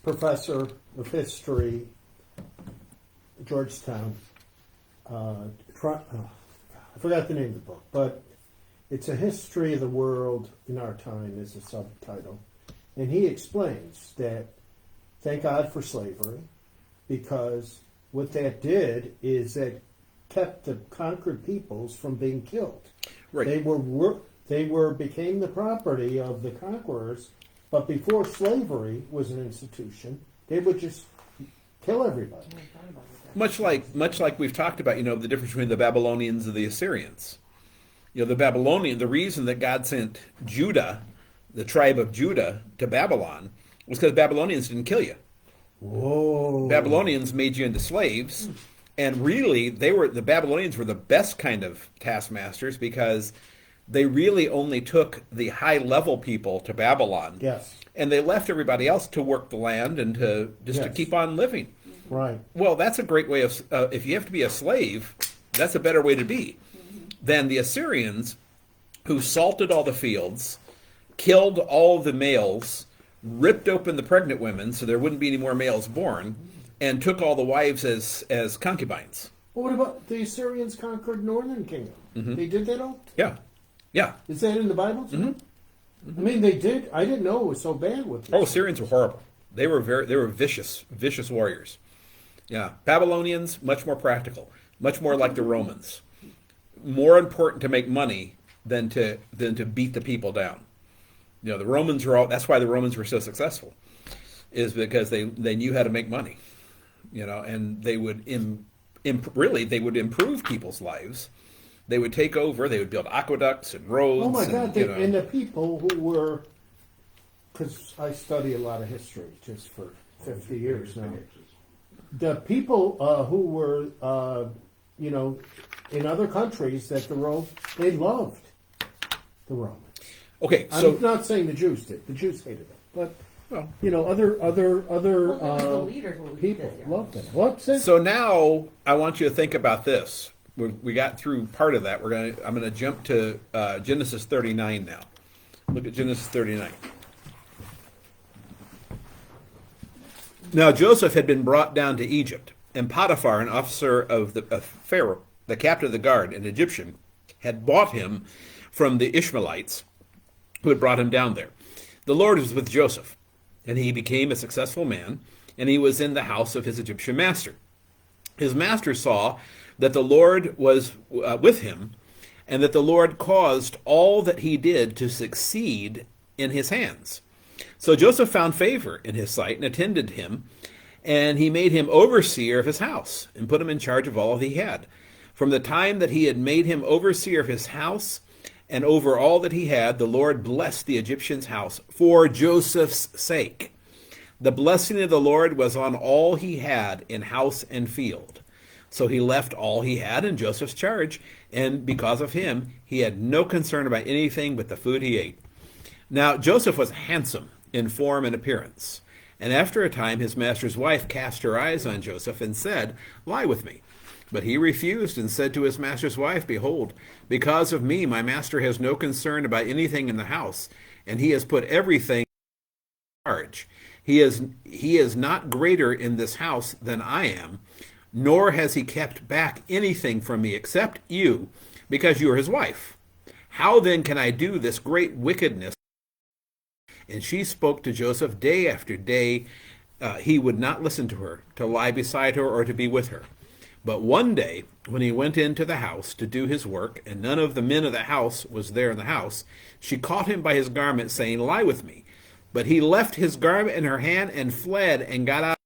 S1: professor of history, Georgetown, I forgot the name of the book, but it's a history of the world in our time is a subtitle. And he explains that thank God for slavery, because what that did is that kept the conquered peoples from being killed.
S3: Right.
S1: They became the property of the conquerors, but before slavery was an institution, they would just kill everybody.
S3: Much like we've talked about, the difference between the Babylonians and the Assyrians. The reason that God sent Judah, the tribe of Judah, to Babylon was because Babylonians didn't kill you.
S1: Whoa.
S3: Babylonians made you into slaves, and really the Babylonians were the best kind of taskmasters because they really only took the high level people to Babylon.
S1: Yes.
S3: And they left everybody else to work the land and to keep on living.
S1: Right.
S3: Well, that's a great way of, if you have to be a slave, that's a better way to be than the Assyrians, who salted all the fields, killed all the males, ripped open the pregnant women so there wouldn't be any more males born, and took all the wives as concubines.
S1: Well, what about the Assyrians conquered Northern Kingdom? They did that all?
S3: Yeah. Yeah.
S1: Is that in the Bible too? I mean, they did. I didn't know it was so bad with this.
S3: Oh, Assyrians were horrible. They were vicious warriors. Yeah. Babylonians, much more practical, much more like the Romans. More important to make money than to beat the people down. The Romans that's why the Romans were so successful, is because they knew how to make money. And they would they would improve people's lives. They would take over. They would build aqueducts and roads.
S1: Oh my God!
S3: And,
S1: and the people who were, because I study a lot of history just for 50 years now. The people who were, in other countries that they loved the Romans.
S3: Okay, so
S1: I'm not saying the Jews did. The Jews hated them, but
S3: well,
S1: other
S2: the leaders will
S1: people
S2: did, yeah.
S1: loved them. What's it?
S3: So now I want you to think about this. We got through part of that. I'm gonna jump to Genesis 39 now. Look at Genesis 39. Now Joseph had been brought down to Egypt, and Potiphar, an officer of Pharaoh, the captain of the guard, an Egyptian, had bought him from the Ishmaelites who had brought him down there. The Lord was with Joseph, and he became a successful man, and he was in the house of his Egyptian master. His master saw that the Lord was with him, and that the Lord caused all that he did to succeed in his hands. So Joseph found favor in his sight and attended him, and he made him overseer of his house and put him in charge of all he had. From the time that he had made him overseer of his house and over all that he had, the Lord blessed the Egyptian's house for Joseph's sake. The blessing of the Lord was on all he had in house and field. So he left all he had in Joseph's charge, and because of him, he had no concern about anything but the food he ate. Now Joseph was handsome in form and appearance, and after a time his master's wife cast her eyes on Joseph and said, "Lie with me." But he refused and said to his master's wife, "Behold, because of me my master has no concern about anything in the house, and he has put everything in charge. He is not greater in this house than I am, nor has he kept back anything from me except you, because you are his wife. How then can I do this great wickedness?" And she spoke to Joseph day after day. He would not listen to her, to lie beside her, or to be with her. But one day, when he went into the house to do his work, and none of the men of the house was there in the house, she caught him by his garment, saying, "Lie with me." But he left his garment in her hand and fled and got out.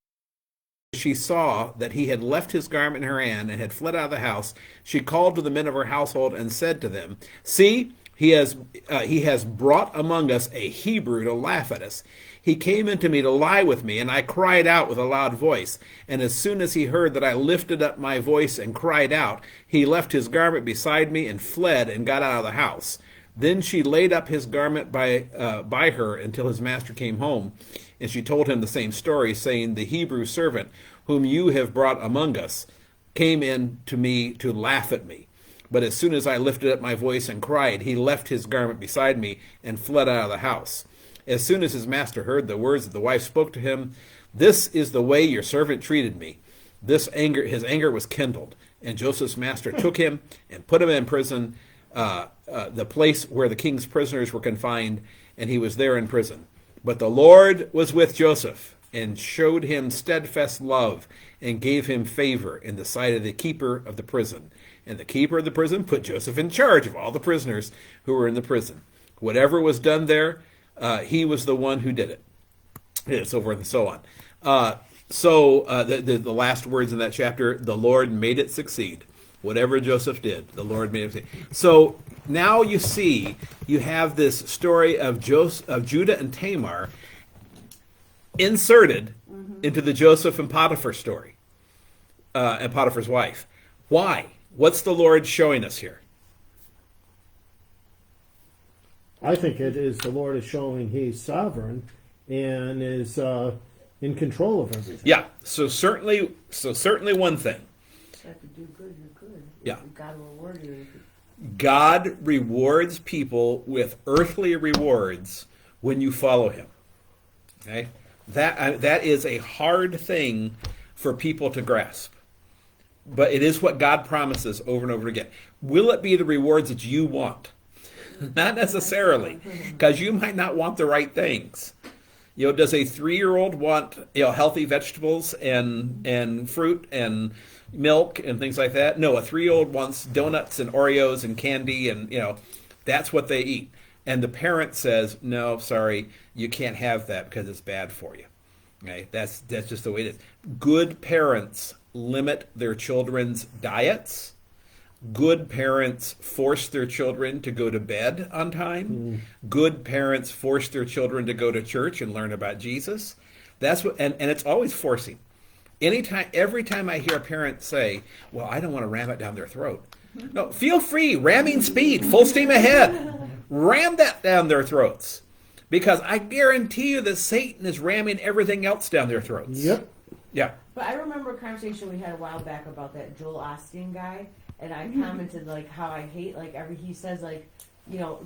S3: She saw that he had left his garment in her hand and had fled out of the house. She called to the men of her household and said to them, "See, he has brought among us a Hebrew to laugh at us. He came into me to lie with me, and I cried out with a loud voice. And as soon as he heard that I lifted up my voice and cried out, he left his garment beside me and fled and got out of the house." Then she laid up his garment by her until his master came home. And she told him the same story, saying, "The Hebrew servant whom you have brought among us came in to me to laugh at me." But as soon as I lifted up my voice and cried, he left his garment beside me and fled out of the house. As soon as his master heard the words that the wife spoke to him, this is the way your servant treated me. His anger was kindled, and Joseph's master took him and put him in prison, the place where the king's prisoners were confined, and he was there in prison. But the Lord was with Joseph and showed him steadfast love and gave him favor in the sight of the keeper of the prison. And the keeper of the prison put Joseph in charge of all the prisoners who were in the prison. Whatever was done there, he was the one who did it. And so forth and so on. The last words in that chapter, the Lord made it succeed. Whatever Joseph did, the Lord made it succeed. So now you see, you have this story of Judah and Tamar inserted into the Joseph and Potiphar story, and Potiphar's wife. Why? What's the Lord showing us here?
S1: I think it is the Lord is showing He's sovereign and is in control of everything.
S3: Yeah. So certainly one thing.
S2: You have to do good, you're good.
S3: Yeah.
S2: God will reward you.
S3: God rewards people with earthly rewards when you follow Him. Okay, that is a hard thing for people to grasp, but it is what God promises over and over again. Will it be the rewards that you want? Not necessarily, because you might not want the right things. Does a 3-year-old want healthy vegetables and fruit and milk and things like that? No, a 3-year-old wants donuts and Oreos and candy, and that's what they eat. And the parent says, no, sorry, you can't have that because it's bad for you. Okay, that's just the way it is. Good parents limit their children's diets. Good parents force their children to go to bed on time. Good parents force their children to go to church and learn about Jesus. That's what, and it's always forcing. Every time I hear a parent say, well, I don't want to ram it down their throat. No, feel free, ramming speed, full steam ahead. Ram that down their throats. Because I guarantee you that Satan is ramming everything else down their throats.
S1: Yep.
S3: Yeah.
S2: But I remember a conversation we had a while back about that Joel Osteen guy, and I commented how I hate he says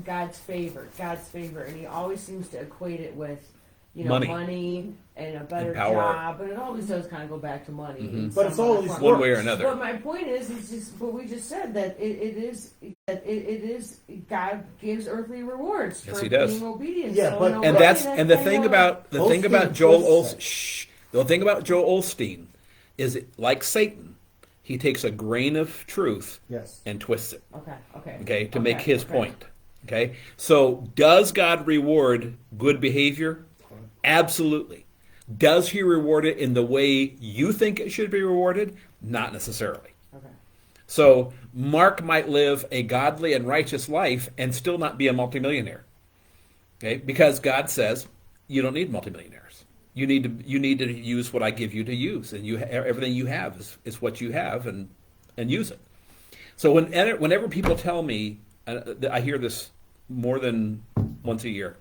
S2: God's favor, and he always seems to equate it with money and a better
S3: and power.
S2: Job, but it always does kind of go back to money.
S3: Mm-hmm.
S1: But it's always
S3: one way or another.
S2: But my point is just what we just said, that it is God gives earthly rewards
S3: Yes,
S2: for
S3: He does.
S2: being obedient.
S1: Yeah,
S2: So
S1: but-
S2: in a
S3: And
S2: way,
S3: the thing about Joel
S1: twists
S3: the thing about Joel Osteen is like Satan, he takes a grain of truth
S1: Yes.
S3: and twists it.
S2: Okay,
S3: To make his point. Okay, so does God reward good behavior? Absolutely. Does He reward it in the way you think it should be rewarded? Not necessarily.
S2: Okay.
S3: So Mark might live a godly and righteous life and still not be a multimillionaire. Okay, because God says you don't need multimillionaires. You need to use what I give you to use, and everything you have is what you have, and use it. So whenever people tell me, I hear this more than once a year.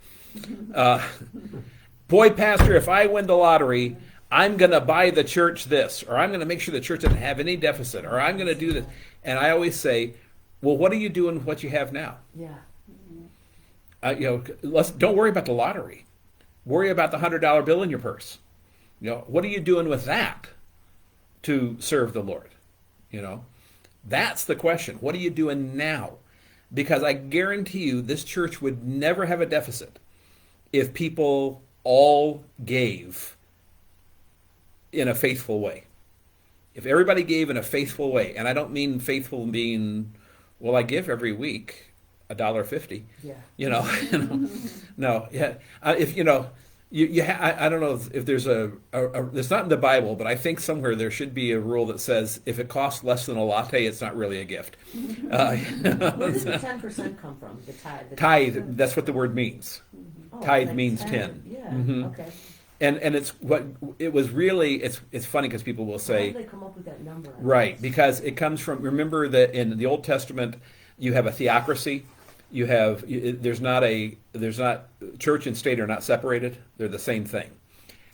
S3: Boy, Pastor, if I win the lottery, I'm going to buy the church this, or I'm going to make sure the church doesn't have any deficit, or I'm going to do this. And I always say, well, what are you doing with what you have now?
S2: Yeah.
S3: Don't worry about the lottery. Worry about the $100 bill in your purse. What are you doing with that to serve the Lord? That's the question. What are you doing now? Because I guarantee you this church would never have a deficit if people all gave in a faithful way. If everybody gave in a faithful way, and I don't mean faithful being, well, I give every week $1.50.
S2: Yeah.
S3: No, yeah. If I don't know if there's it's not in the Bible, but I think somewhere there should be a rule that says if it costs less than a latte, it's not really a gift.
S2: Where does the 10% come from? The tithe.
S3: Tithe. That's what the word means.
S2: Oh,
S3: Tithe
S2: like
S3: means 10.
S2: Yeah.
S3: Mhm.
S2: Okay.
S3: And it's what it was really. It's funny because people will
S2: How
S3: say,
S2: did they come up with that number?
S3: right, because it comes from, remember that in the Old Testament you have a theocracy. There's not church and state are not separated. They're the same thing.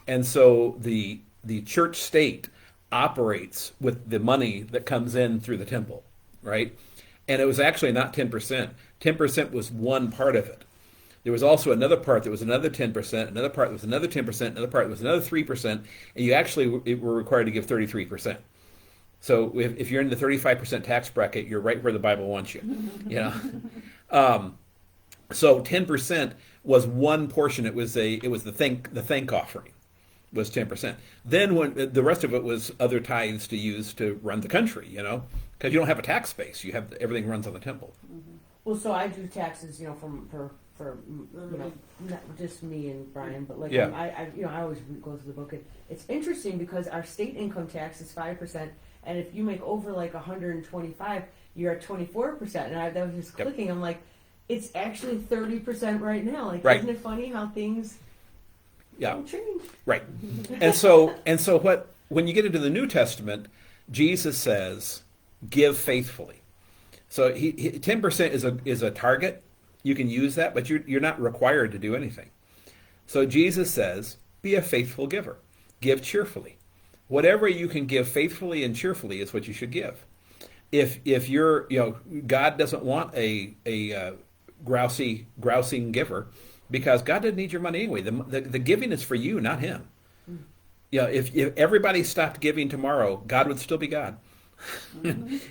S3: And so the church state operates with the money that comes in through the temple, right? And it was actually not 10%. 10% was one part of it. There was also another part that was another 10%, another part that was another 10%, another part that was another 3%, and you actually were required to give 33%. So if you're in the 35% tax bracket, you're right where the Bible wants you. You know, so 10% was one portion. It was the thank offering was 10%. Then when the rest of it was other tithes to use to run the country. You know, because you don't have a tax base. You have everything runs on the temple.
S2: Well, so I do taxes, you know, for you know, not just me and Brian, but like
S3: Yeah.
S2: I always go through the book. And it's interesting because our state income tax is 5%, and if you make over like 125, you're at 24%. And that was just
S3: Yep.
S2: clicking. I'm like, it's actually 30% right now. Like,
S3: Right.
S2: isn't it funny how things
S3: Yeah.
S2: don't change?
S3: Right. And so when you get into the New Testament, Jesus says, "Give faithfully." So 10% is a target. You can use that, but you're not required to do anything. So Jesus says, "Be a faithful giver. Give cheerfully. Whatever you can give faithfully and cheerfully is what you should give." If you're, you know, God doesn't want a grousing giver, because God doesn't need your money anyway. The giving is for you, not Him. You know, if everybody stopped giving tomorrow, God would still be God.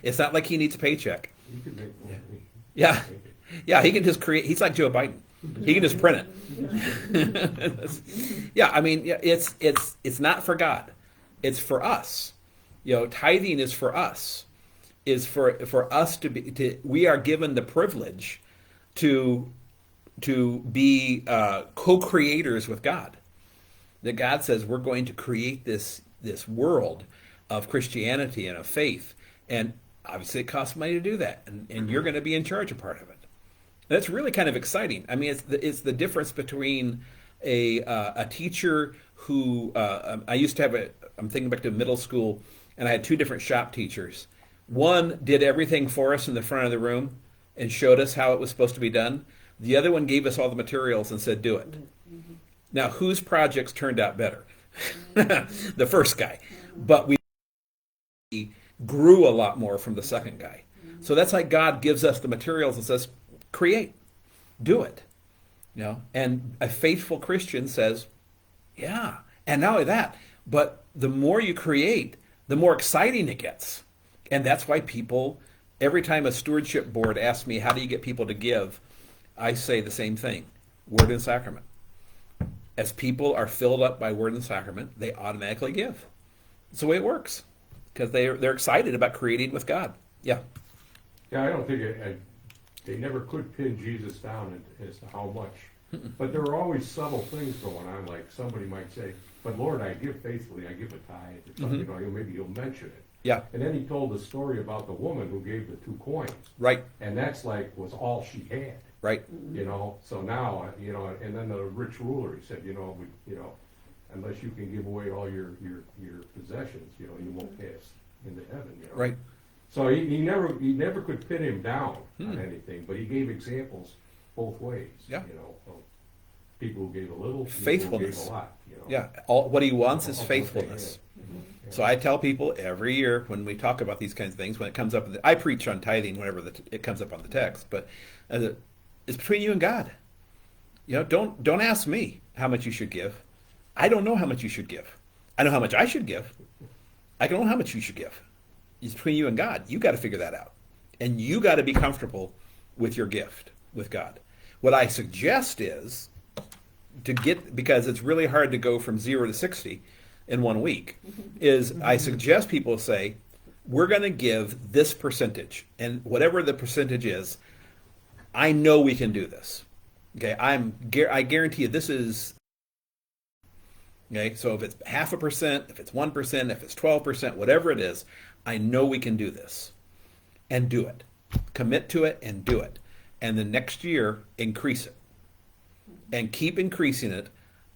S3: It's not like He needs a paycheck.
S5: You can make more money.
S3: Yeah, yeah, He can just create. He's like Joe Biden. He can just print it. Yeah, I mean, yeah, it's not for God. It's for us. You know, tithing is for us. Is for us we are given the privilege to be co-creators with God. That God says we're going to create this world of Christianity and of faith, and obviously it costs money to do that, and you're going to be in charge of part of it. That's really kind of exciting. I mean, it's the difference between a teacher who I used to have I'm thinking back to middle school, and I had two different shop teachers. One did everything for us in the front of the room and showed us how it was supposed to be done. The other one gave us all the materials and said, "Do it." Now, whose projects turned out better? The first guy. But we grew a lot more from the second guy. So that's like God gives us the materials and says, "Create, do it." You know, and a faithful Christian says, "Yeah." And not only that, but the more you create, the more exciting it gets. And that's why people, every time a stewardship board asks me, "How do you get people to give?" I say the same thing: word and sacrament. As people are filled up by word and sacrament, they automatically give. It's the way it works, because they're excited about creating with God. Yeah.
S5: Yeah, I don't think they never could pin Jesus down as to how much. But there are always subtle things going on, like somebody might say, "But Lord, I give faithfully, I give a tithe," or something, you know, maybe he'll mention it.
S3: Yeah.
S5: And then he told the story about the woman who gave the 2 coins.
S3: Right.
S5: And that's was all she had.
S3: Right.
S5: You know, so now, you know, and then the rich ruler, he said, you know, unless you can give away all your possessions, you know, you won't pass into heaven, you know.
S3: Right.
S5: So he never could pin him down on anything, but he gave examples both ways.
S3: Yeah.
S5: You know, of people who gave a little, people who
S3: Faithfulness.
S5: gave a lot. You know.
S3: Yeah. What he wants is
S5: Of what they
S3: faithfulness.
S5: had. Yeah.
S3: So I tell people every year when we talk about these kinds of things, when it comes up, I preach on tithing whenever it comes up on the text, but it's between you and God. You know, don't ask me how much you should give. I don't know how much you should give. I know how much I should give. I don't know how much you should give. It's between you and God. You got to figure that out, and you got to be comfortable with your gift with God. What I suggest is because it's really hard to go from 0 to 60 in 1 week, is I suggest people say, we're going to give this percentage, and whatever the percentage is, I know we can do this. Okay, I guarantee you this is. Okay, so if it's 0.5%, if it's 1%, if it's 12%, whatever it is, I know we can do this, and do it. Commit to it and do it, and the next year increase it, and keep increasing it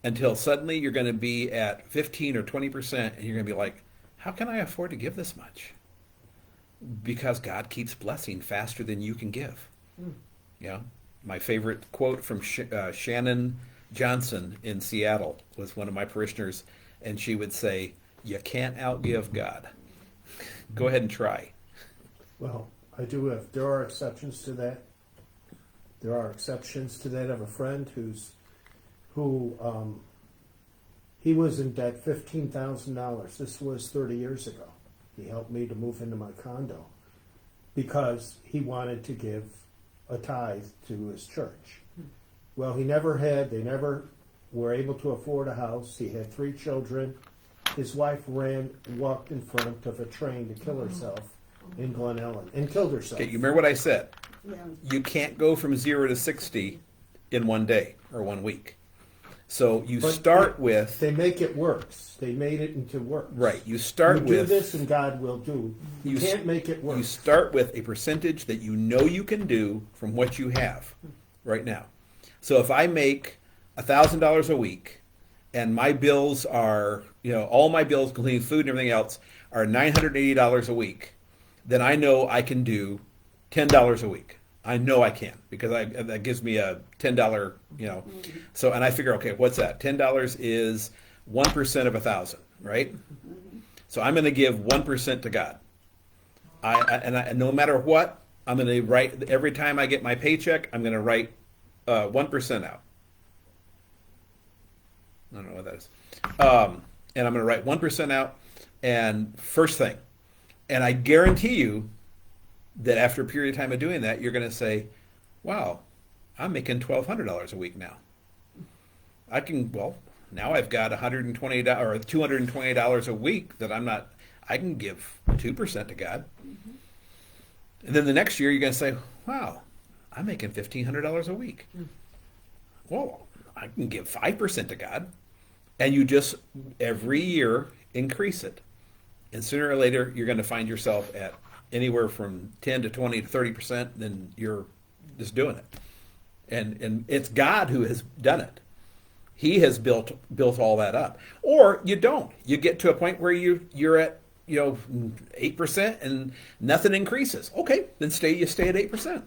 S3: until suddenly you're going to be at 15 or 20%, and you're going to be like, how can I afford to give this much? Because God keeps blessing faster than you can give. You know, my favorite quote from Shannon Johnson in Seattle was one of my parishioners, and she would say, "You can't outgive God. Go ahead and try."
S1: Well, There are exceptions to that. There are exceptions to that. I have a friend who he was in debt $15,000. This was 30 years ago. He helped me to move into my condo because he wanted to give a tithe to his church. Well, they never were able to afford a house. He had 3 children. His wife walked in front of a train to kill herself in Glen Ellen and killed herself.
S3: Okay, you remember what I said?
S4: Yeah.
S3: You can't go from 0 to 60 in one day or 1 week. So you
S1: But
S3: start with
S1: They make it works. They made it into works.
S3: right. You start
S1: You do
S3: with
S1: this and God will do. You
S3: You s-
S1: can't make it work.
S3: You start with a percentage that you know you can do from what you have right now. So if I make $1,000 a week, and my bills are, all my bills, including food and everything else, are $980 a week, then I know I can do $10 a week. I know I can because that gives me a $10, So, and I figure, okay, what's that? $10 is 1% of 1,000, right? So I'm going to give 1% to God. And no matter what, I'm going to write, every time I get my paycheck, I'm going to write 1% out. I don't know what that is. And I'm going to write 1% out, and first thing. And I guarantee you that after a period of time of doing that, you're going to say, wow, I'm making $1,200 a week now. Now I've got $120 or $220 a week that I can give 2% to God. And then the next year, you're going to say, wow, I'm making $1,500 a week. Well, I can give 5% to God. And you just, every year, increase it. And sooner or later, you're going to find yourself at anywhere from 10 to 20 to 30%, then you're just doing it. And it's God who has done it. He has built all that up. Or you don't. You get to a point where you're at 8% and nothing increases. Okay, then you stay at 8%.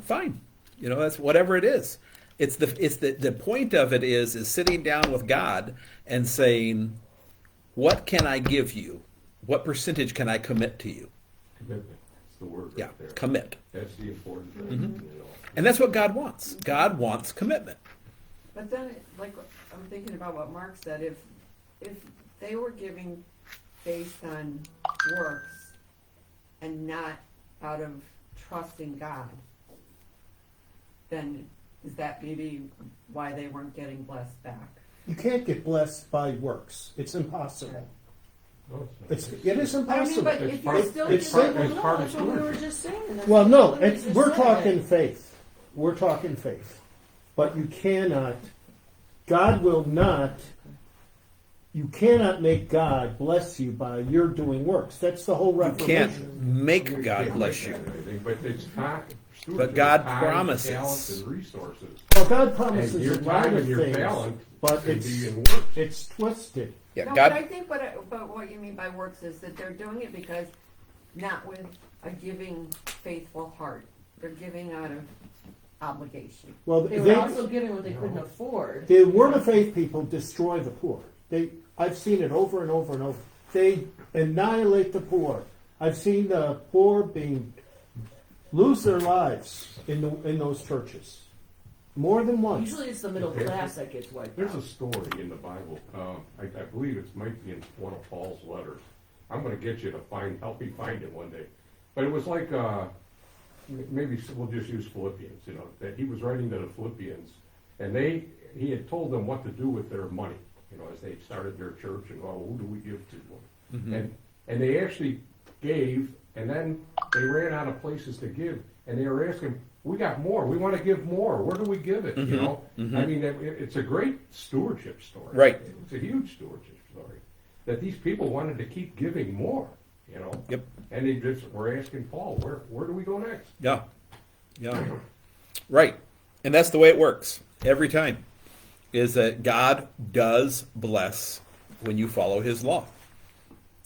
S3: Fine. That's whatever it is. It's the point of it is sitting down with God and saying, what can I give you? What percentage can I commit to you?
S5: Commitment. That's the word
S3: Yeah,
S5: right there.
S3: commit.
S5: That's the important thing.
S3: And that's what God wants. God wants commitment.
S6: But then, like, I'm thinking about what Mark said, if they were giving based on works and not out of trust in God, then is that maybe why they weren't getting blessed back?
S1: You can't get blessed by works. It's impossible.
S5: No, it's not.
S1: It is
S2: I mean,
S1: impossible.
S2: but
S5: It's
S2: if
S5: part-
S2: you're still
S1: it's
S2: giving,
S1: part-
S5: it's
S2: no,
S5: part of
S2: that's what we were
S5: stewardship.
S2: just saying. That's
S1: Well,
S2: what
S1: no,
S2: we just
S1: we're
S2: said.
S1: talking faith. We're talking faith. But you cannot make God bless you by your doing works. That's the whole
S3: You
S1: Reformation.
S3: can't make God bless you.
S5: But it's time.
S3: But God
S5: time,
S3: promises.
S5: Talent and resources.
S1: Well, God
S5: And
S1: promises
S5: your
S1: a lot
S5: time
S1: of
S5: and your
S1: things,
S5: talent
S1: but
S5: can be in
S1: it's
S5: works.
S1: twisted.
S3: Yeah,
S6: No,
S3: God.
S6: but I think but what you mean by works is that they're doing it because not with a giving, faithful heart. They're giving out of obligation.
S1: Well,
S2: They were also giving what they couldn't afford.
S1: the Word of Faith people destroy the poor. I've seen it over and over and over. They annihilate the poor. I've seen the poor lose their lives in those churches more than once.
S2: Usually it's the middle class that gets wiped
S5: There's
S2: out.
S5: a story in the Bible. I believe it might be in one of Paul's letters. I'm going to get you to help me find it one day. But it was like maybe we'll just use Philippians. That he was writing to the Philippians, and he had told them what to do with their money. As they started their church, and who do we give to? And they actually gave, and then they ran out of places to give, and they were asking, we got more, we want to give more, where do we give it? I mean, it's a great stewardship story.
S3: Right.
S5: It's a huge stewardship story that these people wanted to keep giving more.
S3: Yep.
S5: And they just were asking Paul, where do we go next?
S3: Yeah. Right. And that's the way it works every time, is that God does bless when you follow his law.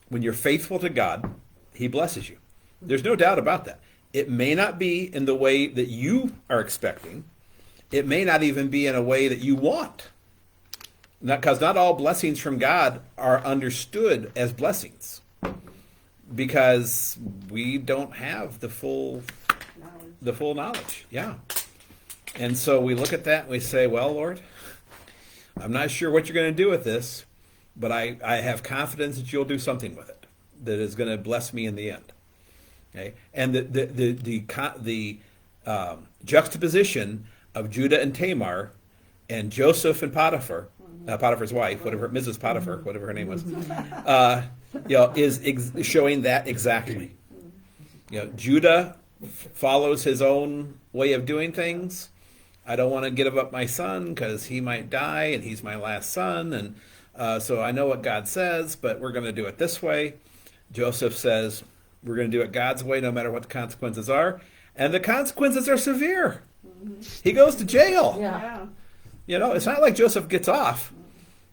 S3: When you're faithful to God, he blesses you. There's no doubt about that. It may not be in the way that you are expecting. It may not even be in a way that you want. Because not all blessings from God are understood as blessings. because we don't have the full knowledge. Yeah. And so we look at that and we say, well, Lord, I'm not sure what you're going to do with this, but I have confidence that you'll do something with it that is going to bless me in the end. Okay? And the juxtaposition of Judah and Tamar and Joseph and Potiphar, Potiphar's wife, whatever, Mrs. Potiphar, whatever her name was, is showing that exactly. Judah follows his own way of doing things. I don't want to give up my son because he might die and he's my last son. And so I know what God says, but we're going to do it this way. Joseph says, we're going to do it God's way no matter what the consequences are. And the consequences are severe. He goes to jail.
S2: Yeah.
S3: It's not like Joseph gets off.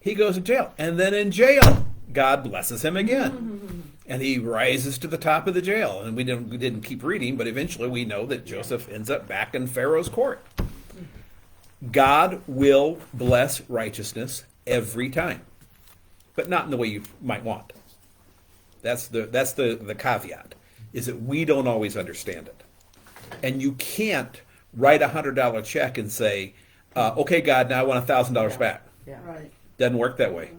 S3: He goes to jail. And then in jail, God blesses him again. And he rises to the top of the jail. And we didn't keep reading, but eventually we know that Joseph ends up back in Pharaoh's court. God will bless righteousness every time, but not in the way you might want. That's the caveat, is that we don't always understand it. And you can't write $100 check and say, okay, God, now I want $1,000 back.
S2: Yeah.
S4: Right.
S3: Doesn't work that way.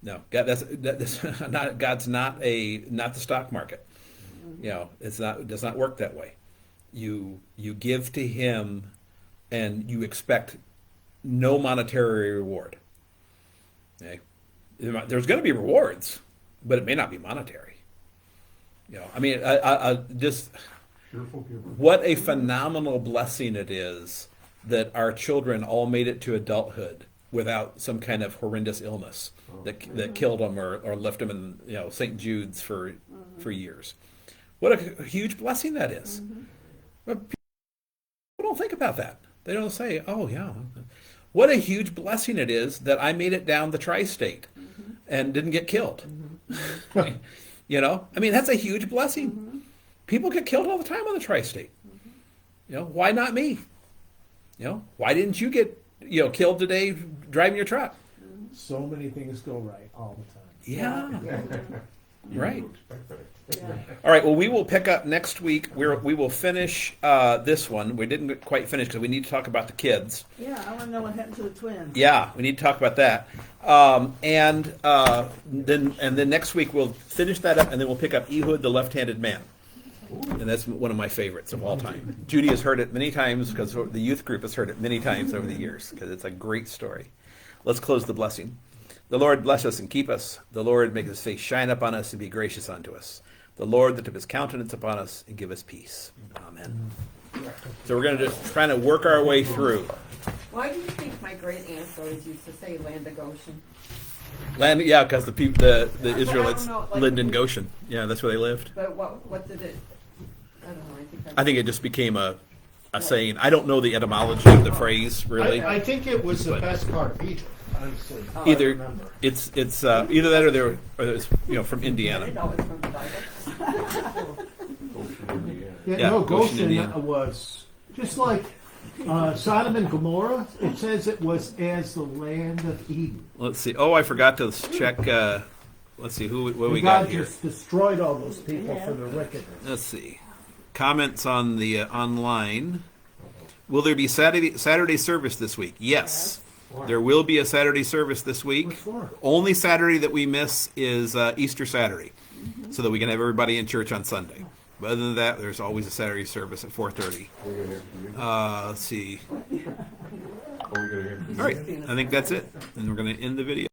S3: No, God, that's not, God's not the stock market. It does not work that way. You give to Him, and you expect no monetary reward. Okay? There's going to be rewards, but it may not be monetary. I just what a phenomenal blessing it is that our children all made it to adulthood without some kind of horrendous illness that killed them or left them in St. Jude's for years. What a huge blessing that is. But people don't think about that. They don't say, oh yeah, what a huge blessing it is that I made it down the tri-state and didn't get killed. That's a huge blessing. People get killed all the time on the tri-state. Why not me? Why didn't you get killed today driving your truck?
S1: So many things go right all the time.
S3: Yeah. Right. All right. Well, we will pick up next week. We will finish this one. We didn't quite finish because we need to talk about the kids.
S4: Yeah, I want to know what happened to the twins.
S3: Yeah, we need to talk about that. And then next week we'll finish that up, and then we'll pick up Ehud, the left-handed man. And that's one of my favorites of all time. Judy has heard it many times because the youth group has heard it many times over the years because it's a great story. Let's close the blessing. The Lord bless us and keep us. The Lord make His face shine upon us and be gracious unto us. The Lord lift up His countenance upon us and give us peace. Amen. So we're going to just try to work our way through.
S6: Why do you think my great aunt always used to say land of Goshen?
S3: Yeah, because the Israelites
S6: know, like,
S3: lived in Goshen. Yeah, that's where they lived.
S6: But what did it? I don't know.
S3: I think it just became a saying. I don't know the etymology of the phrase really.
S1: I think it was the best part of Egypt, honestly.
S3: Either
S1: I remember.
S3: it's either that or it's from
S6: I
S3: Indiana.
S6: know it's from the Bible.
S3: Yeah,
S1: No,
S3: Goshen,
S1: Goshen
S3: Indiana.
S1: was just like Sodom and Gomorrah. It says it was as the land of Eden.
S3: Let's see. Oh, I forgot to check. Let's see what we
S1: God
S3: got here.
S1: just destroyed all those people for their wickedness.
S3: Let's see. Comments on the online. Will there be Saturday service this week? Yes. There will be a Saturday service this week.
S1: What for?
S3: Only Saturday that we miss is Easter Saturday, so that we can have everybody in church on Sunday. But other than that, there's always a Saturday service at 4:30. Let's see. All right, I think that's it, and we're going to end the video.